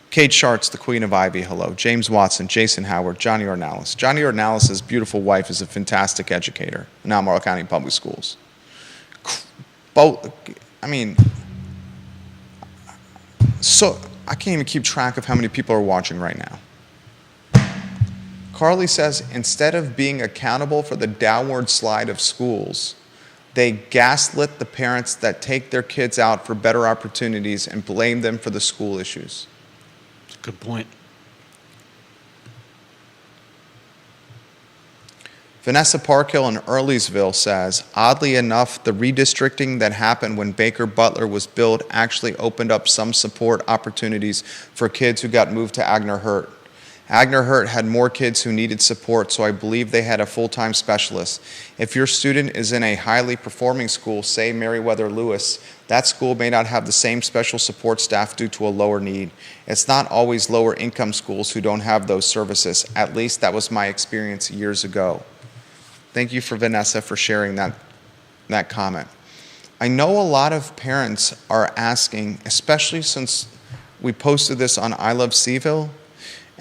Kate Schartz, the Queen of Ivy, hello. James Watson, Jason Howard, Johnny Ornalis. Johnny Ornalis' beautiful wife is a fantastic educator in Albemarle County Public Schools. So I can't even keep track of how many people are watching right now. Carly says, instead of being accountable for the downward slide of schools, they gaslit the parents that take their kids out for better opportunities and blame them for the school issues. Good point. Vanessa Parkhill in Earlysville says, oddly enough, the redistricting that happened when Baker Butler was built actually opened up some support opportunities for kids who got moved to Agner Hurt. Agner Hurt had more kids who needed support, so I believe they had a full-time specialist. If your student is in a highly performing school, say Meriwether Lewis, that school may not have the same special support staff due to a lower need. It's not always lower income schools who don't have those services. At least that was my experience years ago. Thank you for Vanessa for sharing that comment. I know a lot of parents are asking, especially since we posted this on I Love CVille,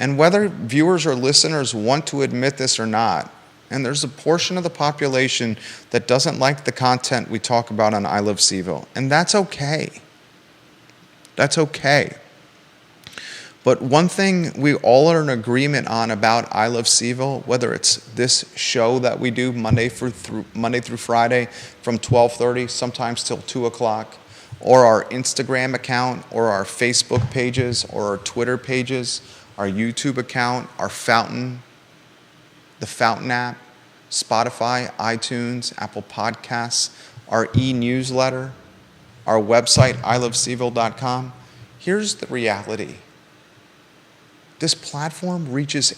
and whether viewers or listeners want to admit this or not, and there's a portion of the population that doesn't like the content we talk about on I Love CVille, and that's okay. That's okay. But one thing we all are in agreement on about I Love CVille, whether it's this show that we do Monday through Friday from 12:30, sometimes till 2 o'clock, or our Instagram account, or our Facebook pages, or our Twitter pages, our YouTube account, our Fountain, the Fountain app, Spotify, iTunes, Apple Podcasts, our e-newsletter, our website, ilovecville.com. Here's the reality. This platform reaches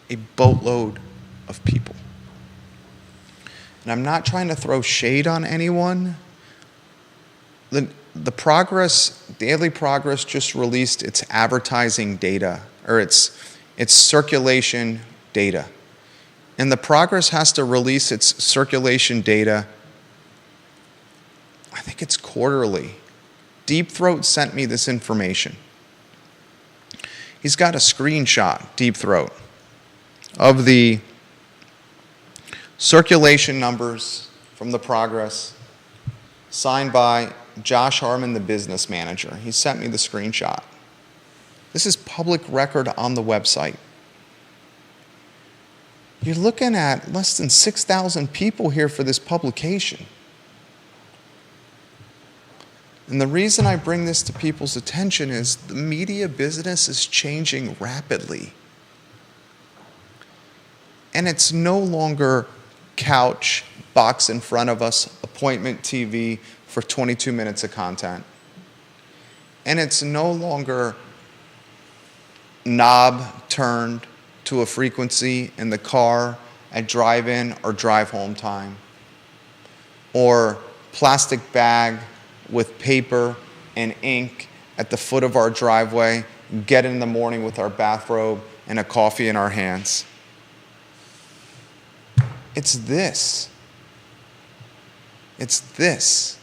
a boatload of people. And I'm not trying to throw shade on anyone. The Progress, Daily Progress just released its advertising data, or its circulation data. And the Progress has to release its circulation data, I think it's quarterly. Deep Throat sent me this information. He's got a screenshot, Deep Throat, of the circulation numbers from the Progress, signed by Josh Harmon, the business manager. He sent me the screenshot. This is public record on the website. You're looking at less than 6,000 people here for this publication. And the reason I bring this to people's attention is the media business is changing rapidly. And it's no longer couch, box in front of us, appointment TV for 22 minutes of content. And it's no longer knob turned to a frequency in the car at drive-in or drive-home time, or plastic bag with paper and ink at the foot of our driveway, get in the morning with our bathrobe and a coffee in our hands. It's this. It's this.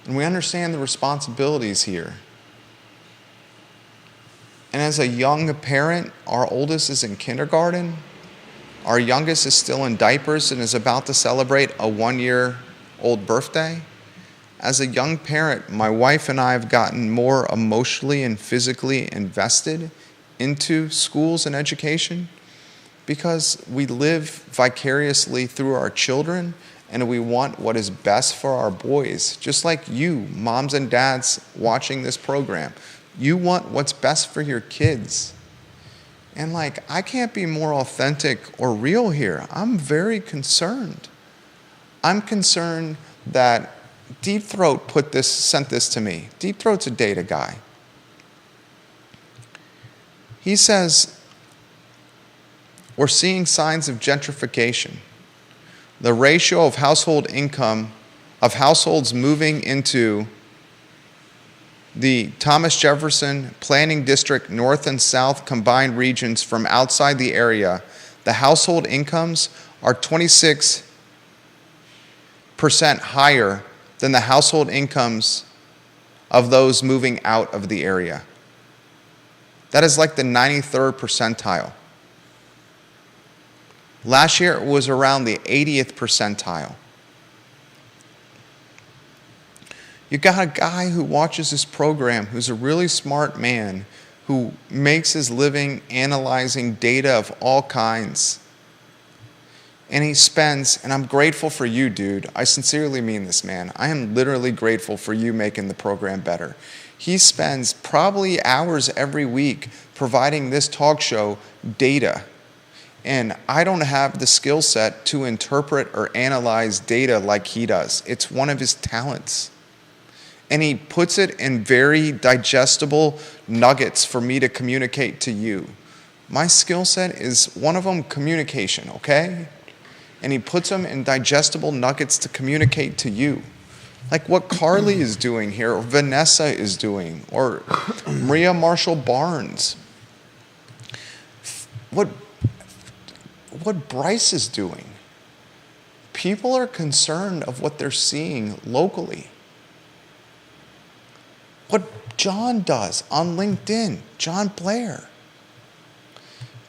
And we understand the responsibilities here. And as a young parent, our oldest is in kindergarten. Our youngest is still in diapers and is about to celebrate a 1-year-old birthday. As a young parent, my wife and I have gotten more emotionally and physically invested into schools and education because we live vicariously through our children and we want what is best for our boys. Just like you, moms and dads watching this program, you want what's best for your kids. And I can't be more authentic or real here. I'm very concerned. I'm concerned that Deep Throat sent this to me. Deep Throat's a data guy. He says, we're seeing signs of gentrification. The ratio of household income, of households moving into the Thomas Jefferson Planning District North and South combined regions from outside the area, the household incomes are 26% higher than the household incomes of those moving out of the area. That is like the 93rd percentile. Last year it was around the 80th percentile. You got a guy who watches this program who's a really smart man who makes his living analyzing data of all kinds. And he spends, and I'm grateful for you, dude. I sincerely mean this, man. I am literally grateful for you making the program better. He spends probably hours every week providing this talk show data. And I don't have the skill set to interpret or analyze data like he does. It's one of his talents. And he puts it in very digestible nuggets for me to communicate to you. My skill set is one of them, communication, okay? And he puts them in digestible nuggets to communicate to you. Like what Carly is doing here, or Vanessa is doing, or Maria Marshall Barnes. What Bryce is doing. People are concerned of what they're seeing locally. What John does on LinkedIn, John Blair.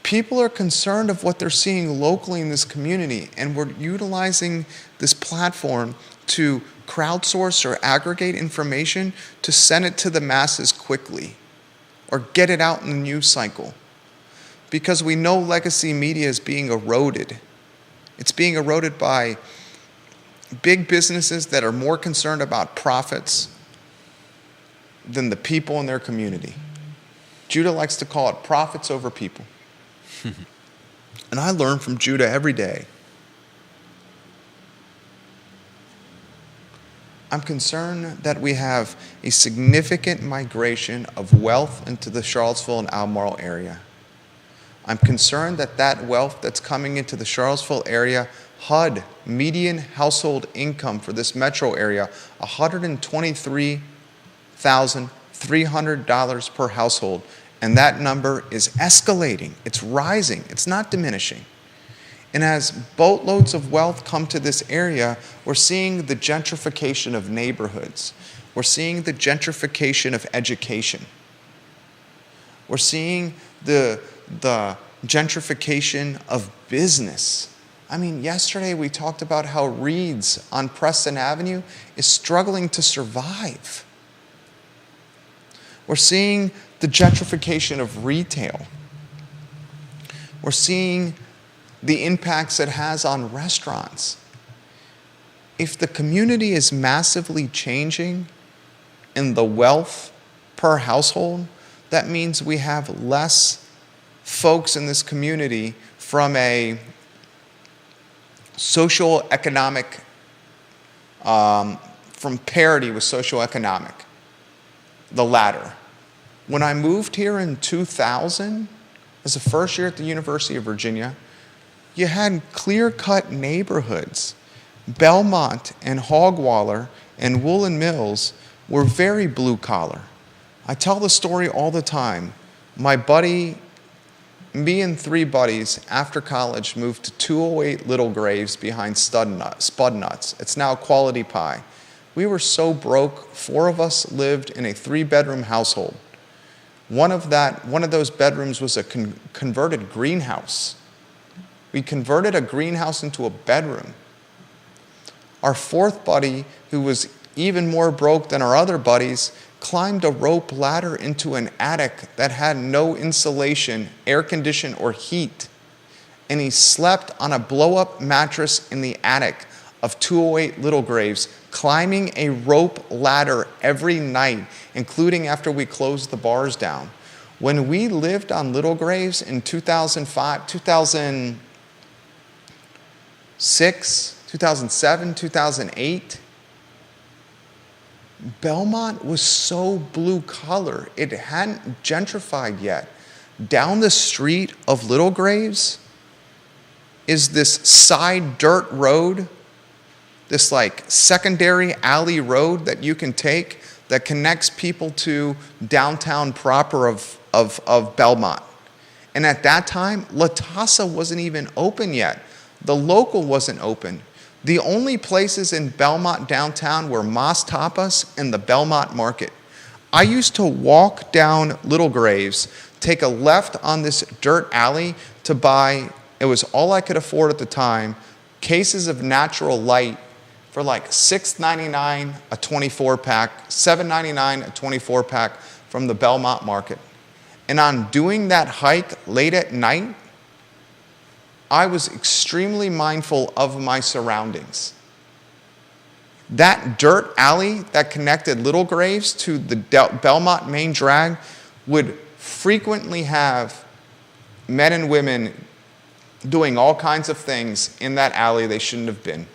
People are concerned of what they're seeing locally in this community, and we're utilizing this platform to crowdsource or aggregate information to send it to the masses quickly or get it out in the news cycle. Because we know legacy media is being eroded. It's being eroded by big businesses that are more concerned about profits than the people in their community. Judah likes to call it profits over people. And I learn from Judah every day. I'm concerned that we have a significant migration of wealth into the Charlottesville and Albemarle area. I'm concerned that that wealth that's coming into the Charlottesville area, HUD, median household income for this metro area, $123,300 per household. And that number is escalating. It's rising. It's not diminishing. And as boatloads of wealth come to this area, we're seeing the gentrification of neighborhoods. We're seeing the gentrification of education. We're seeing the gentrification of business. I mean, yesterday we talked about how Reed's on Preston Avenue is struggling to survive. We're seeing the gentrification of retail. We're seeing the impacts it has on restaurants. If the community is massively changing in the wealth per household, that means we have less folks in this community from a socioeconomic, from parity with socioeconomic, the latter. When I moved here in 2000, as a first year at the University of Virginia, you had clear-cut neighborhoods. Belmont and Hogwaller and Woolen Mills were very blue-collar. I tell the story all the time. My buddy, me and three buddies after college moved to 208 Little Graves behind Spud Nuts. It's now Quality Pie. We were so broke, 4 of us lived in a 3-bedroom household. One of those bedrooms was a converted greenhouse. We converted a greenhouse into a bedroom. Our 4th buddy, who was even more broke than our other buddies, climbed a rope ladder into an attic that had no insulation, air condition, or heat. And he slept on a blow-up mattress in the attic of 208 Little Graves, climbing a rope ladder every night, including after we closed the bars down. When we lived on Little Graves in 2005, 2006, 2007, 2008, Belmont was so blue collar, it hadn't gentrified yet. Down the street of Little Graves is this side dirt road, this like secondary alley road that you can take that connects people to downtown proper of Belmont. And at that time, La Tasa wasn't even open yet. The local wasn't open. The only places in Belmont downtown were Mas Tapas and the Belmont Market. I used to walk down Little Graves, take a left on this dirt alley to buy, it was all I could afford at the time, cases of Natural Light for like $6.99 a 24-pack, $7.99 a 24-pack from the Belmont Market. And on doing that hike late at night, I was extremely mindful of my surroundings. That dirt alley that connected Little Graves to the Belmont main drag would frequently have men and women doing all kinds of things in that alley they shouldn't have been.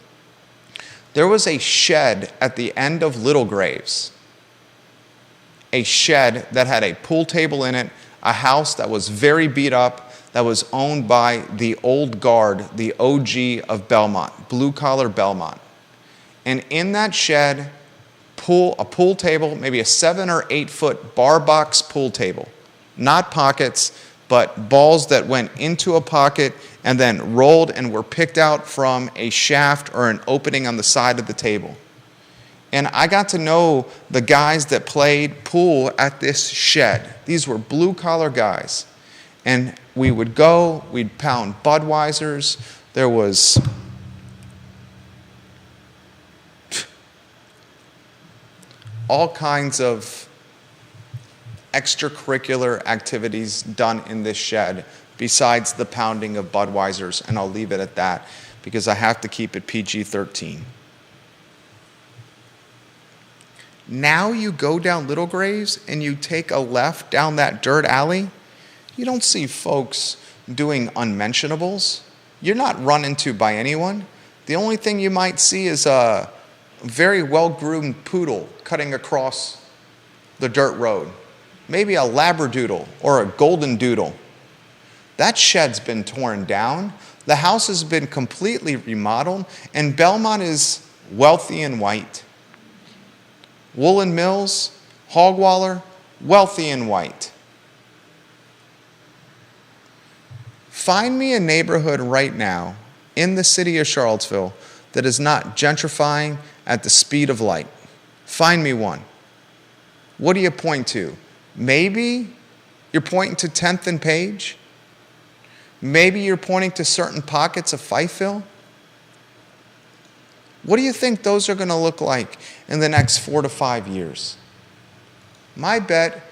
There was a shed at the end of Little Graves, a shed that had a pool table in it, a house that was very beat up, that was owned by the old guard, the OG of Belmont, blue-collar Belmont. And in that shed, a pool table, maybe a 7 or 8 foot bar box pool table. Not pockets, but balls that went into a pocket and then rolled and were picked out from a shaft or an opening on the side of the table. And I got to know the guys that played pool at this shed. These were blue-collar guys. And we would go, we'd pound Budweisers. There was all kinds of extracurricular activities done in this shed besides the pounding of Budweisers, and I'll leave it at that because I have to keep it PG-13. Now you go down Little Graves and you take a left down that dirt alley, you don't see folks doing unmentionables. You're not run into by anyone. The only thing you might see is a very well-groomed poodle cutting across the dirt road. Maybe a labradoodle or a golden doodle. That shed's been torn down. The house has been completely remodeled, and Belmont is wealthy and white. Woolen Mills, Hogwaller, wealthy and white. Find me a neighborhood right now in the city of Charlottesville that is not gentrifying at the speed of light. Find me one. What do you point to? Maybe you're pointing to 10th and Page. Maybe you're pointing to certain pockets of Fifeville. What do you think those are going to look like in the next 4 to 5 years? My bet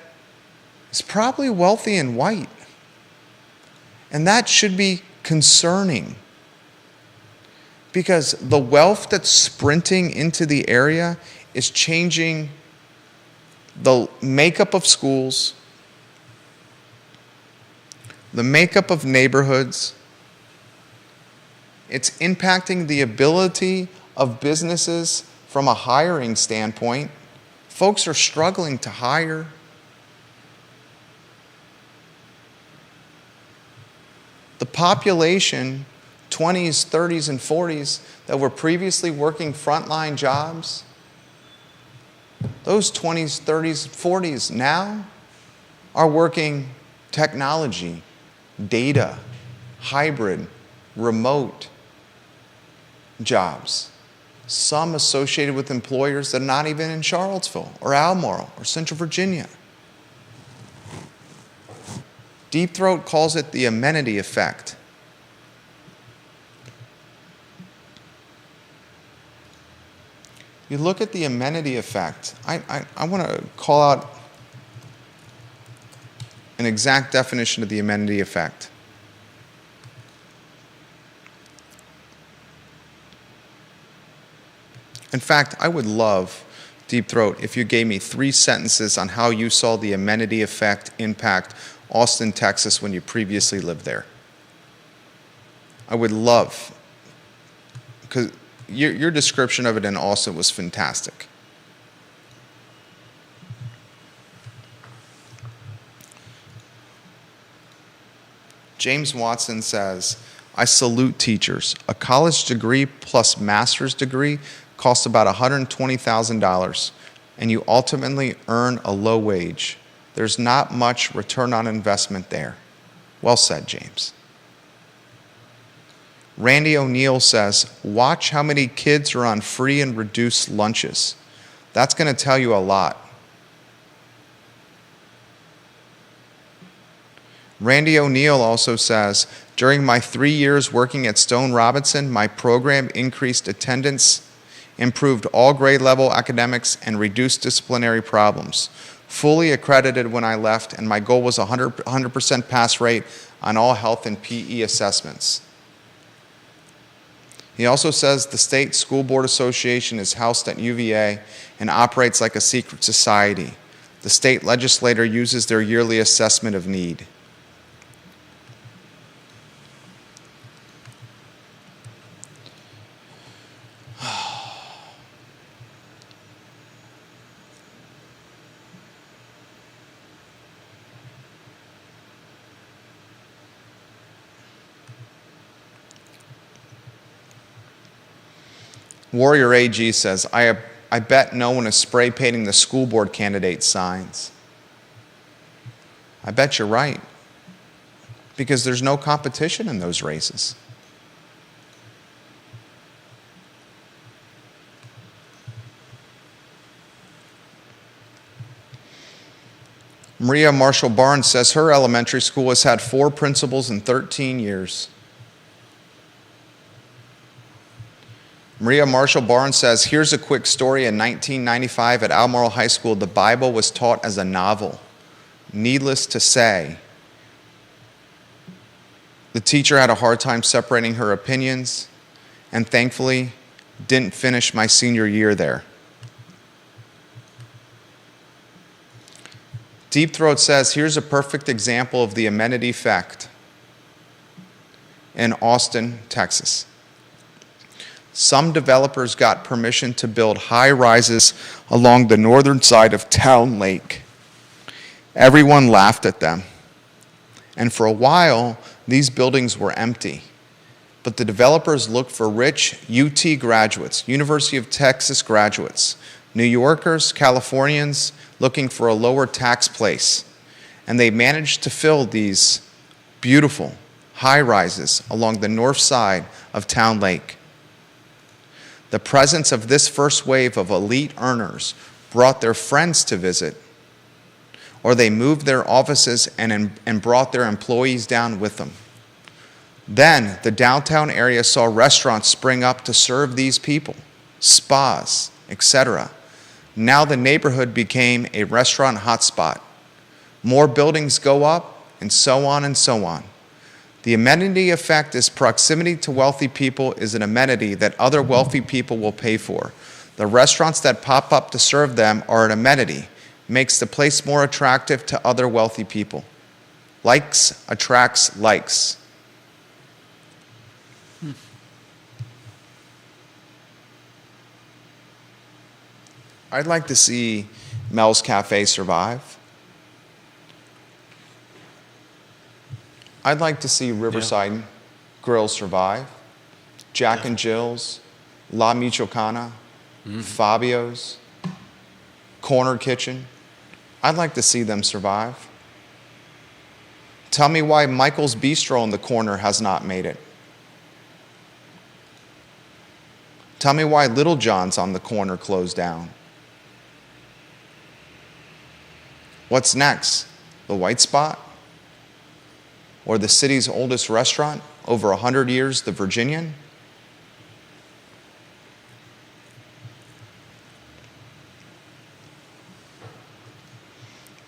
is probably wealthy and white. And that should be concerning because the wealth that's sprinting into the area is changing the makeup of schools, the makeup of neighborhoods. It's impacting the ability of businesses from a hiring standpoint. Folks are struggling to hire. The population, 20s, 30s, and 40s, that were previously working frontline jobs, those 20s, 30s, 40s now are working technology, data, hybrid, remote jobs. Some associated with employers that are not even in Charlottesville or Albemarle or Central Virginia. Deep Throat calls it the amenity effect. You look at the amenity effect. I want to call out an exact definition of the amenity effect. In fact, I would love, Deep Throat, if you gave me 3 sentences on how you saw the amenity effect impact Austin, Texas when you previously lived there. I would love, because your description of it in Austin was fantastic. James Watson says, I salute teachers. A college degree plus master's degree costs about $120,000, and you ultimately earn a low wage. There's not much return on investment there. Well said, James. Randy O'Neill says, watch how many kids are on free and reduced lunches. That's going to tell you a lot. Randy O'Neill also says, during my 3 years working at Stone Robinson, my program increased attendance, improved all grade level academics, and reduced disciplinary problems. Fully accredited when I left, and my goal was 100% pass rate on all health and PE assessments. He also says the State School Board Association is housed at UVA and operates like a secret society. The state legislature uses their yearly assessment of need. Warrior AG says, I bet no one is spray painting the school board candidate signs. I bet you're right, because there's no competition in those races. Maria Marshall Barnes says her elementary school has had 4 principals in 13 years. Maria Marshall Barnes says, here's a quick story. In 1995 at Albemarle High School, the Bible was taught as a novel. Needless to say, the teacher had a hard time separating her opinions, and thankfully didn't finish my senior year there. Deep Throat says, here's a perfect example of the amenity effect in Austin, Texas. Some developers got permission to build high-rises along the northern side of Town Lake. Everyone laughed at them. And for a while, these buildings were empty. But the developers looked for rich UT graduates, University of Texas graduates, New Yorkers, Californians, looking for a lower tax place. And they managed to fill these beautiful high-rises along the north side of Town Lake. The presence of this first wave of elite earners brought their friends to visit, or they moved their offices and brought their employees down with them. Then the downtown area saw restaurants spring up to serve these people, spas, etc. Now the neighborhood became a restaurant hotspot. More buildings go up, and so on and so on. The amenity effect is proximity to wealthy people is an amenity that other wealthy people will pay for. The restaurants that pop up to serve them are an amenity, makes the place more attractive to other wealthy people. Likes attracts likes. I'd like to see Mel's Cafe survive. I'd like to see Riverside Grill survive. Jack and Jill's, La Michoacana, Fabio's, Corner Kitchen. I'd like to see them survive. Tell me why Michael's Bistro on the corner has not made it. Tell me why Little John's on the corner closed down. What's next? The White Spot? Or the city's oldest restaurant, over 100 years, the Virginian?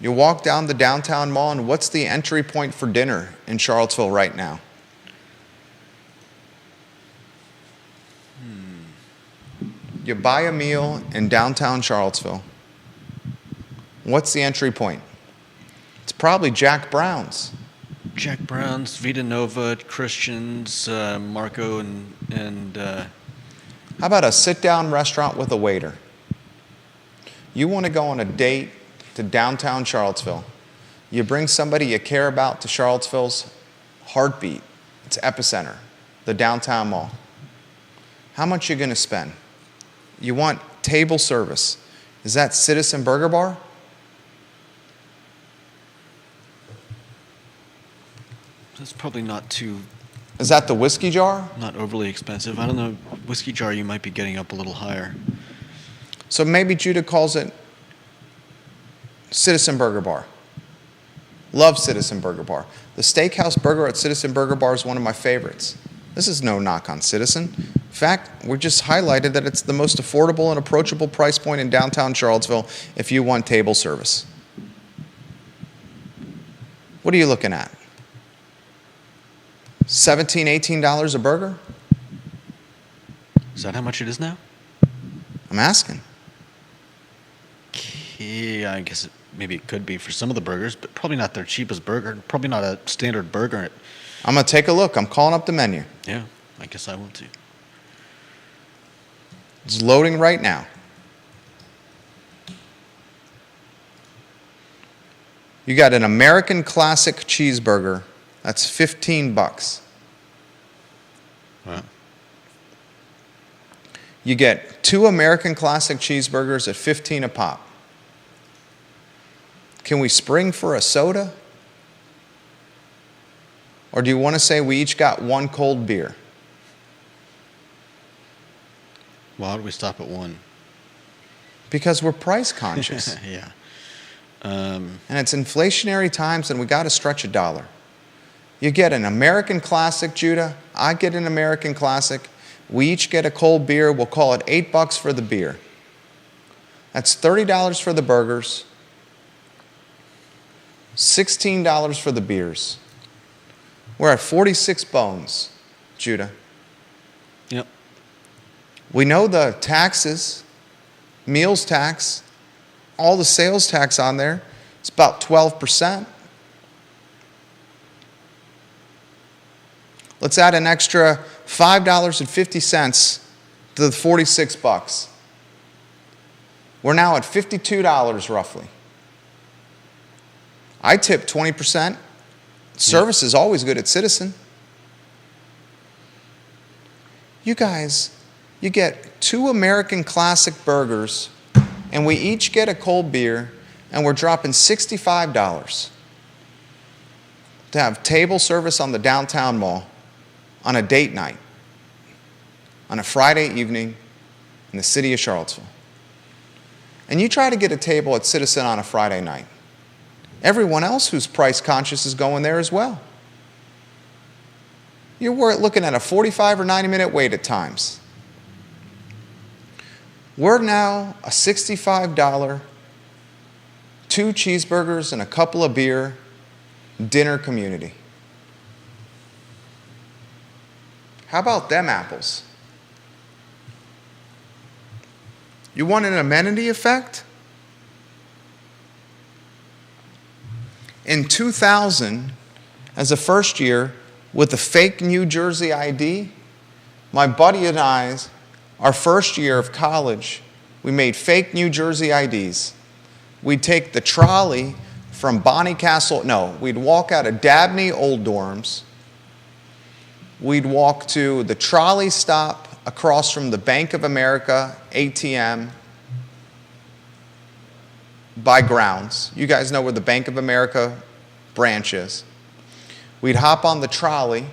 You walk down the downtown mall, and what's the entry point for dinner in Charlottesville right now? You buy a meal in downtown Charlottesville. What's the entry point? It's probably Jack Brown's. Jack Brown's, Vita Nova, Christian's, Marco, and How about a sit-down restaurant with a waiter? You want to go on a date to downtown Charlottesville. You bring somebody you care about to Charlottesville's heartbeat, its epicenter, the downtown mall. How much you going to spend? You want table service. Is that Citizen Burger Bar? that's probably not Is that the Whiskey Jar? not overly expensive. I don't know. Whiskey Jar, you might be getting up a little higher. So maybe Judah calls it Citizen Burger Bar. Love Citizen Burger Bar. The steakhouse burger at Citizen Burger Bar is one of my favorites. This is no knock on Citizen. In fact, we just highlighted that it's the most affordable and approachable price point in downtown Charlottesville if you want table service. What are you looking at? $17, $18 a burger? Is that how much it is now? I'm asking. Yeah, I guess maybe it could be for some of the burgers, but probably not their cheapest burger. Probably not a standard burger. I'm going to take a look. I'm calling up the menu. Yeah, I guess I will too. It's loading right now. You got an American Classic cheeseburger. That's $15. Wow. You get 2 American Classic cheeseburgers at $15 a pop. Can we spring for a soda? Or do you want to say we each got 1 cold beer? Why would we stop at 1? Because we're price conscious. Yeah. And it's inflationary times, and we got to stretch $1. You get an American Classic, Judah. I get an American Classic. We each get a cold beer. We'll call it $8 for the beer. That's $30 for the burgers, $16 for the beers. We're at 46 bones, Judah. Yep. We know the taxes, meals tax, all the sales tax on there. It's about 12%. Let's add an extra $5.50 to the 46 bucks. We're now at $52 roughly. I tip 20%. Service is always good at Citizen. You guys, you get 2 American Classic burgers, and we each get a cold beer, and we're dropping $65 to have table service on the downtown mall on a date night on a Friday evening in the city of Charlottesville. And you try to get a table at Citizen on a Friday night. Everyone else who's price conscious is going there as well. You're looking at a 45 or 90-minute wait at times. We're now a $65, 2 cheeseburgers and a couple of beer dinner community. How about them apples? You want an amenity effect? In 2000, as a first year, with a fake New Jersey ID, my buddy and I, our first year of college, we made fake New Jersey IDs. We'd take the trolley from we'd walk out of Dabney Old Dorms. We'd walk to the trolley stop across from the Bank of America ATM by grounds. You guys know where the Bank of America branch is. We'd hop on the trolley.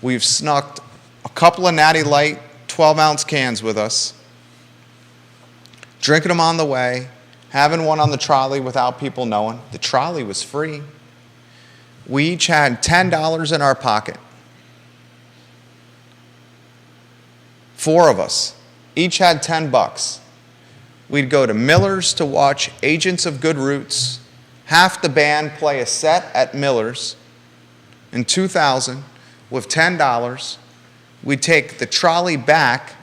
We've snuck a couple of Natty Light 12-ounce cans with us, drinking them on the way, having one on the trolley without people knowing. The trolley was free. We each had $10 in our pocket. 4 of us, each had $10. We'd go to Miller's to watch Agents of Good Roots half the band play a set at Miller's in 2000 with $10. We'd take the trolley back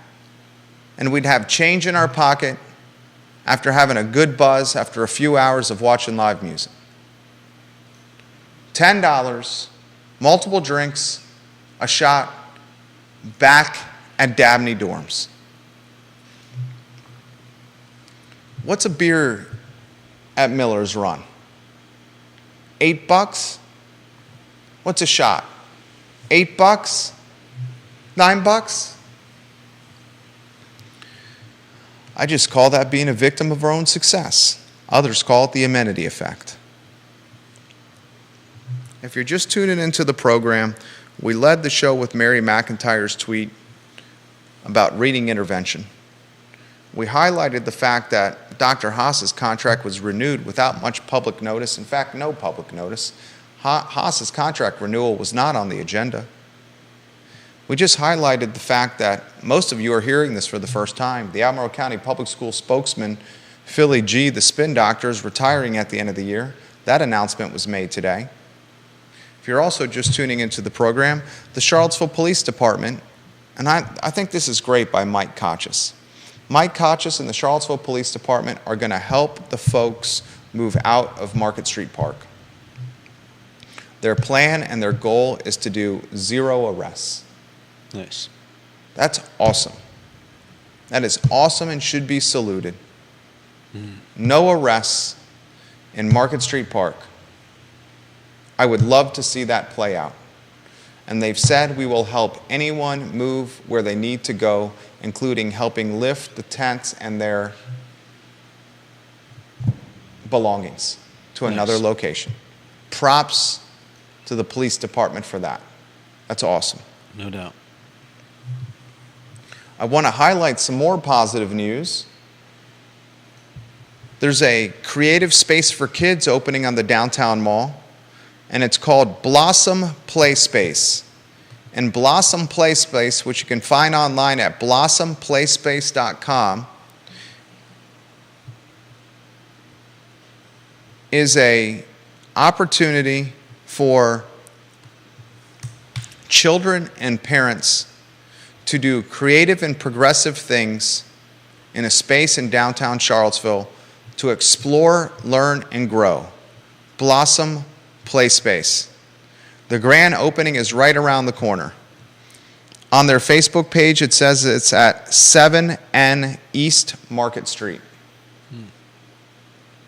and we'd have change in our pocket after having a good buzz after a few hours of watching live music. $10, multiple drinks, a shot, back at Dabney dorms. What's a beer at Miller's run? $8? What's a shot? $8? $9? I just call that being a victim of our own success. Others call it the amenity effect. If you're just tuning into the program, we led the show with Mary McIntyre's tweet about reading intervention. We highlighted the fact that Dr. Haas's contract was renewed without much public notice. In fact, no public notice. Haas's contract renewal was not on the agenda. We just highlighted the fact that most of you are hearing this for the first time. The Albemarle County Public School spokesman, Philly G., the spin doctor, is retiring at the end of the year. That announcement was made today. If you're also just tuning into the program, the Charlottesville Police Department, and I think this is great by Mike Kochis. Mike Kochis and the Charlottesville Police Department are going to help the folks move out of Market Street Park. Their plan and their goal is to do 0 arrests. Nice. That's awesome. That is awesome and should be saluted. No arrests in Market Street Park. I would love to see that play out. And they've said we will help anyone move where they need to go, including helping lift the tents and their belongings to another location. Props to the police department for that. That's awesome. No doubt. I want to highlight some more positive news. There's a creative space for kids opening on the downtown mall, and it's called Blossom Play Space. And Blossom Play Space, which you can find online at blossomplayspace.com, is an opportunity for children and parents to do creative and progressive things in a space in downtown Charlottesville to explore, learn, and grow. Blossom Play Space. The grand opening is right around the corner. On their Facebook page, it says it's at 7N East Market Street.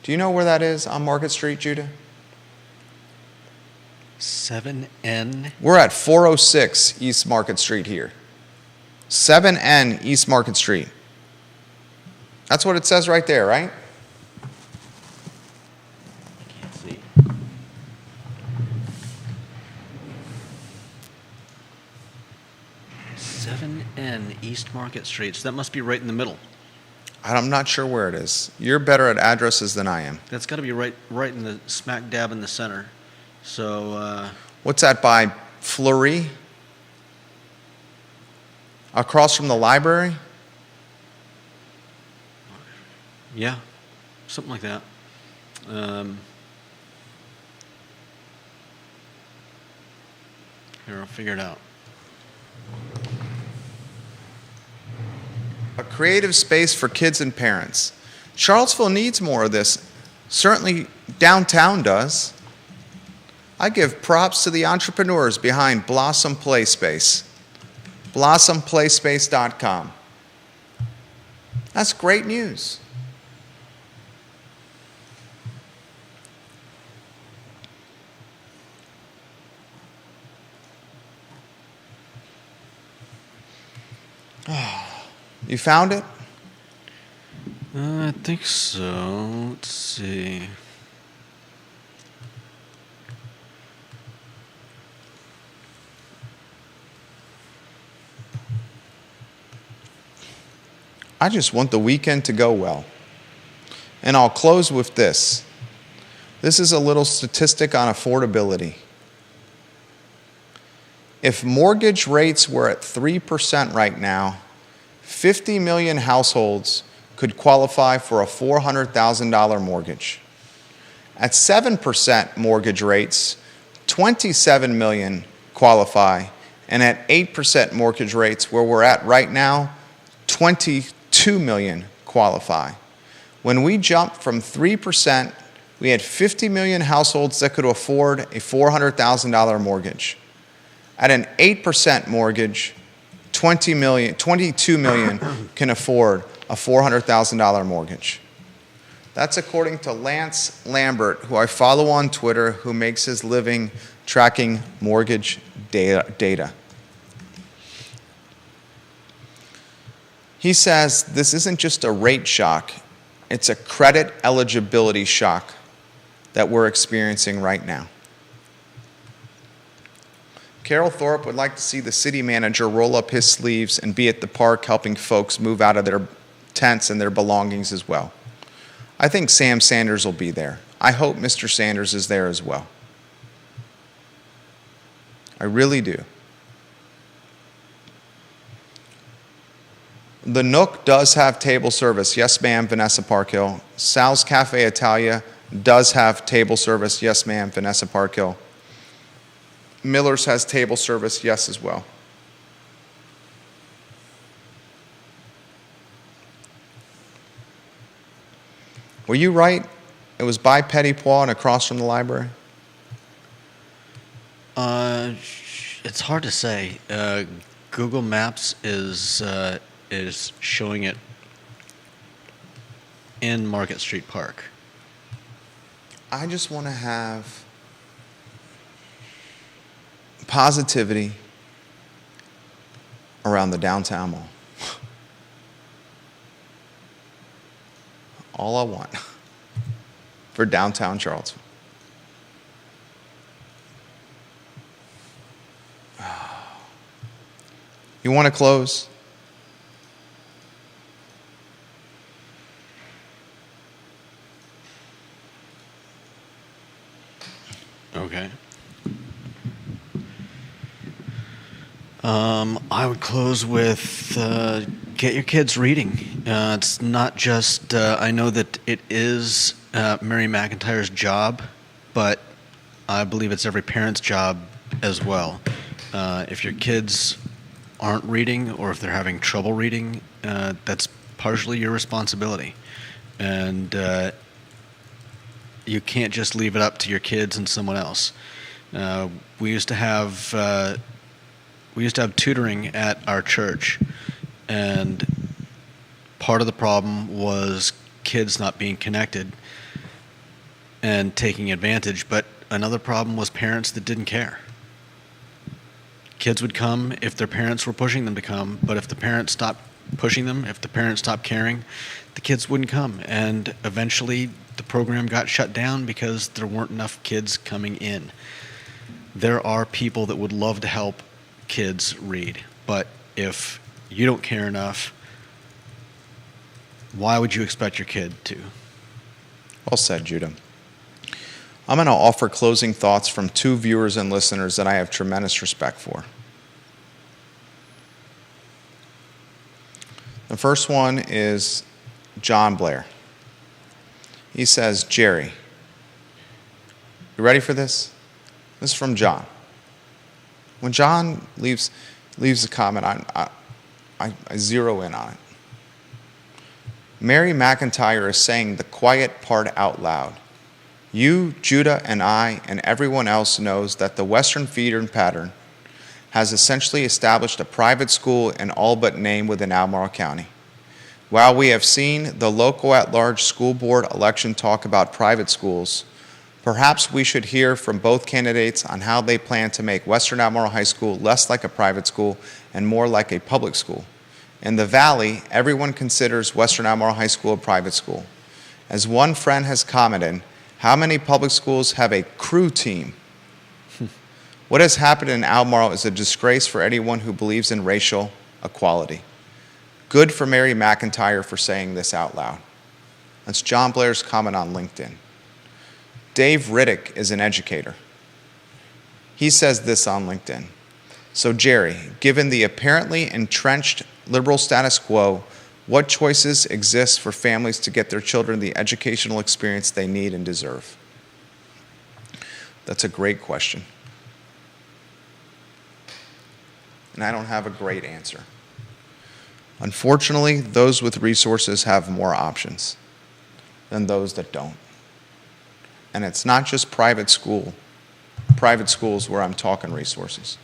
Do you know where that is on Market Street, Judah? 7N? We're at 406 East Market Street here. 7N East Market Street. That's what it says right there, right? I can't see. 7N East Market Street. So that must be right in the middle. I'm not sure where it is. You're better at addresses than I am. That's got to be right in the smack dab in the center. So, What's that by Fleury? Across from the library? yeah, something like that. Here, I'll figure it out. A creative space for kids and parents. Charlottesville needs more of this. Certainly downtown does. I give props to the entrepreneurs behind Blossom Play Space. blossomplayspace.com. That's great news. You found it? I think so. Let's see. I just want the weekend to go well. And I'll close with this. This is a little statistic on affordability. If mortgage rates were at 3% right now, 50 million households could qualify for a $400,000 mortgage. At 7% mortgage rates, 27 million qualify, and at 8% mortgage rates, where we're at right now, 22 million qualify. When we jumped from 3%, we had 50 million households that could afford a $400,000 mortgage. At an 8% mortgage, 22 million can afford a $400,000 mortgage. That's according to Lance Lambert, who I follow on Twitter, who makes his living tracking mortgage data. He says this isn't just a rate shock, it's a credit eligibility shock that we're experiencing right now. Carol Thorpe would like to see the city manager roll up his sleeves and be at the park helping folks move out of their tents and their belongings as well. I think Sam Sanders will be there. I hope Mr. Sanders is there as well. I really do. The Nook does have table service. Yes, ma'am, Vanessa Parkhill. Sal's Cafe Italia does have table service. Yes, ma'am, Vanessa Parkhill. Miller's has table service. Yes, as well. Were you right? It was by Petit Pois and across from the library? It's hard to say. Google Maps is showing it in Market Street Park. I just want to have positivity around the downtown mall. All I want for downtown Charlottesville. You want to close? Okay. I would close with get your kids reading. It's not just, I know that it is Mary McIntyre's job, but I believe it's every parent's job as well. If your kids aren't reading or if they're having trouble reading, that's partially your responsibility. And you can't just leave it up to your kids and someone else. We used to have tutoring at our church, and part of the problem was kids not being connected and taking advantage, but another problem was parents that didn't care. Kids would come if their parents were pushing them to come, but if the parents stopped pushing them, if the parents stopped caring, the kids wouldn't come, and eventually the program got shut down because there weren't enough kids coming in. There are people that would love to help kids read, but if you don't care enough, why would you expect your kid to? Well said, Judah. I'm going to offer closing thoughts from two viewers and listeners that I have tremendous respect for. The first one is John Blair. He says, Jerry, you ready for this? This is from John. When John leaves a comment, I zero in on it. Mary McIntyre is saying the quiet part out loud. You, Judah, and I, and everyone else knows that the Western feeder pattern has essentially established a private school in all but name within Albemarle County. While we have seen the local at-large school board election talk about private schools, perhaps we should hear from both candidates on how they plan to make Western Albemarle High School less like a private school and more like a public school. In the Valley, everyone considers Western Albemarle High School a private school. As one friend has commented, how many public schools have a crew team? What has happened in Albemarle is a disgrace for anyone who believes in racial equality. Good for Mary McIntyre for saying this out loud. That's John Blair's comment on LinkedIn. Dave Riddick is an educator. He says this on LinkedIn. So Jerry, given the apparently entrenched liberal status quo, what choices exist for families to get their children the educational experience they need and deserve? That's a great question. And I don't have a great answer. Unfortunately, those with resources have more options than those that don't. And it's not just private schools where I'm talking resources.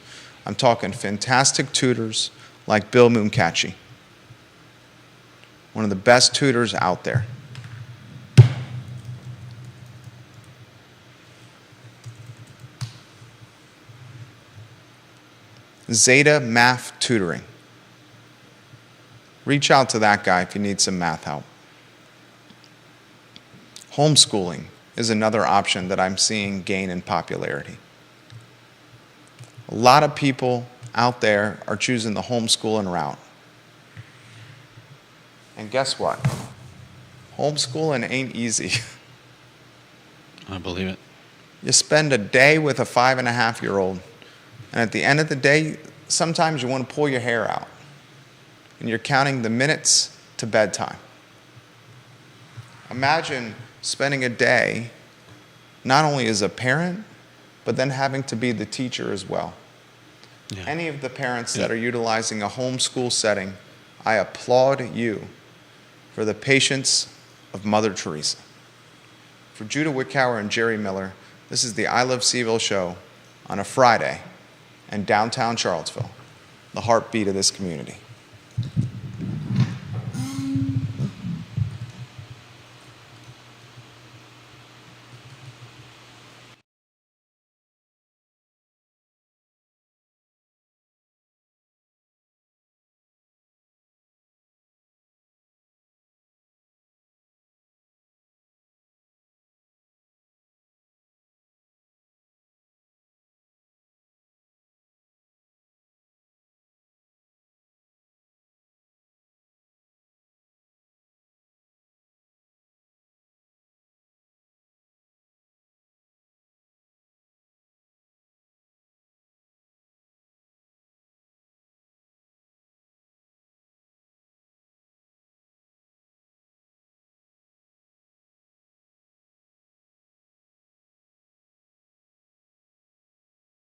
I'm talking fantastic tutors like Bill Mooncachi, one of the best tutors out there. Zeta Math Tutoring. Reach out to that guy if you need some math help. Homeschooling is another option that I'm seeing gain in popularity. A lot of people out there are choosing the homeschooling route. And guess what? Homeschooling ain't easy. I believe it. You spend a day with a 5.5-year-old, and at the end of the day, sometimes you want to pull your hair out, and you're counting the minutes to bedtime. Imagine spending a day not only as a parent, but then having to be the teacher as well. Yeah. Any of the parents that are utilizing a homeschool setting, I applaud you for the patience of Mother Teresa. For Judah Wickower and Jerry Miller, this is the I Love CVille show on a Friday in downtown Charlottesville, the heartbeat of this community.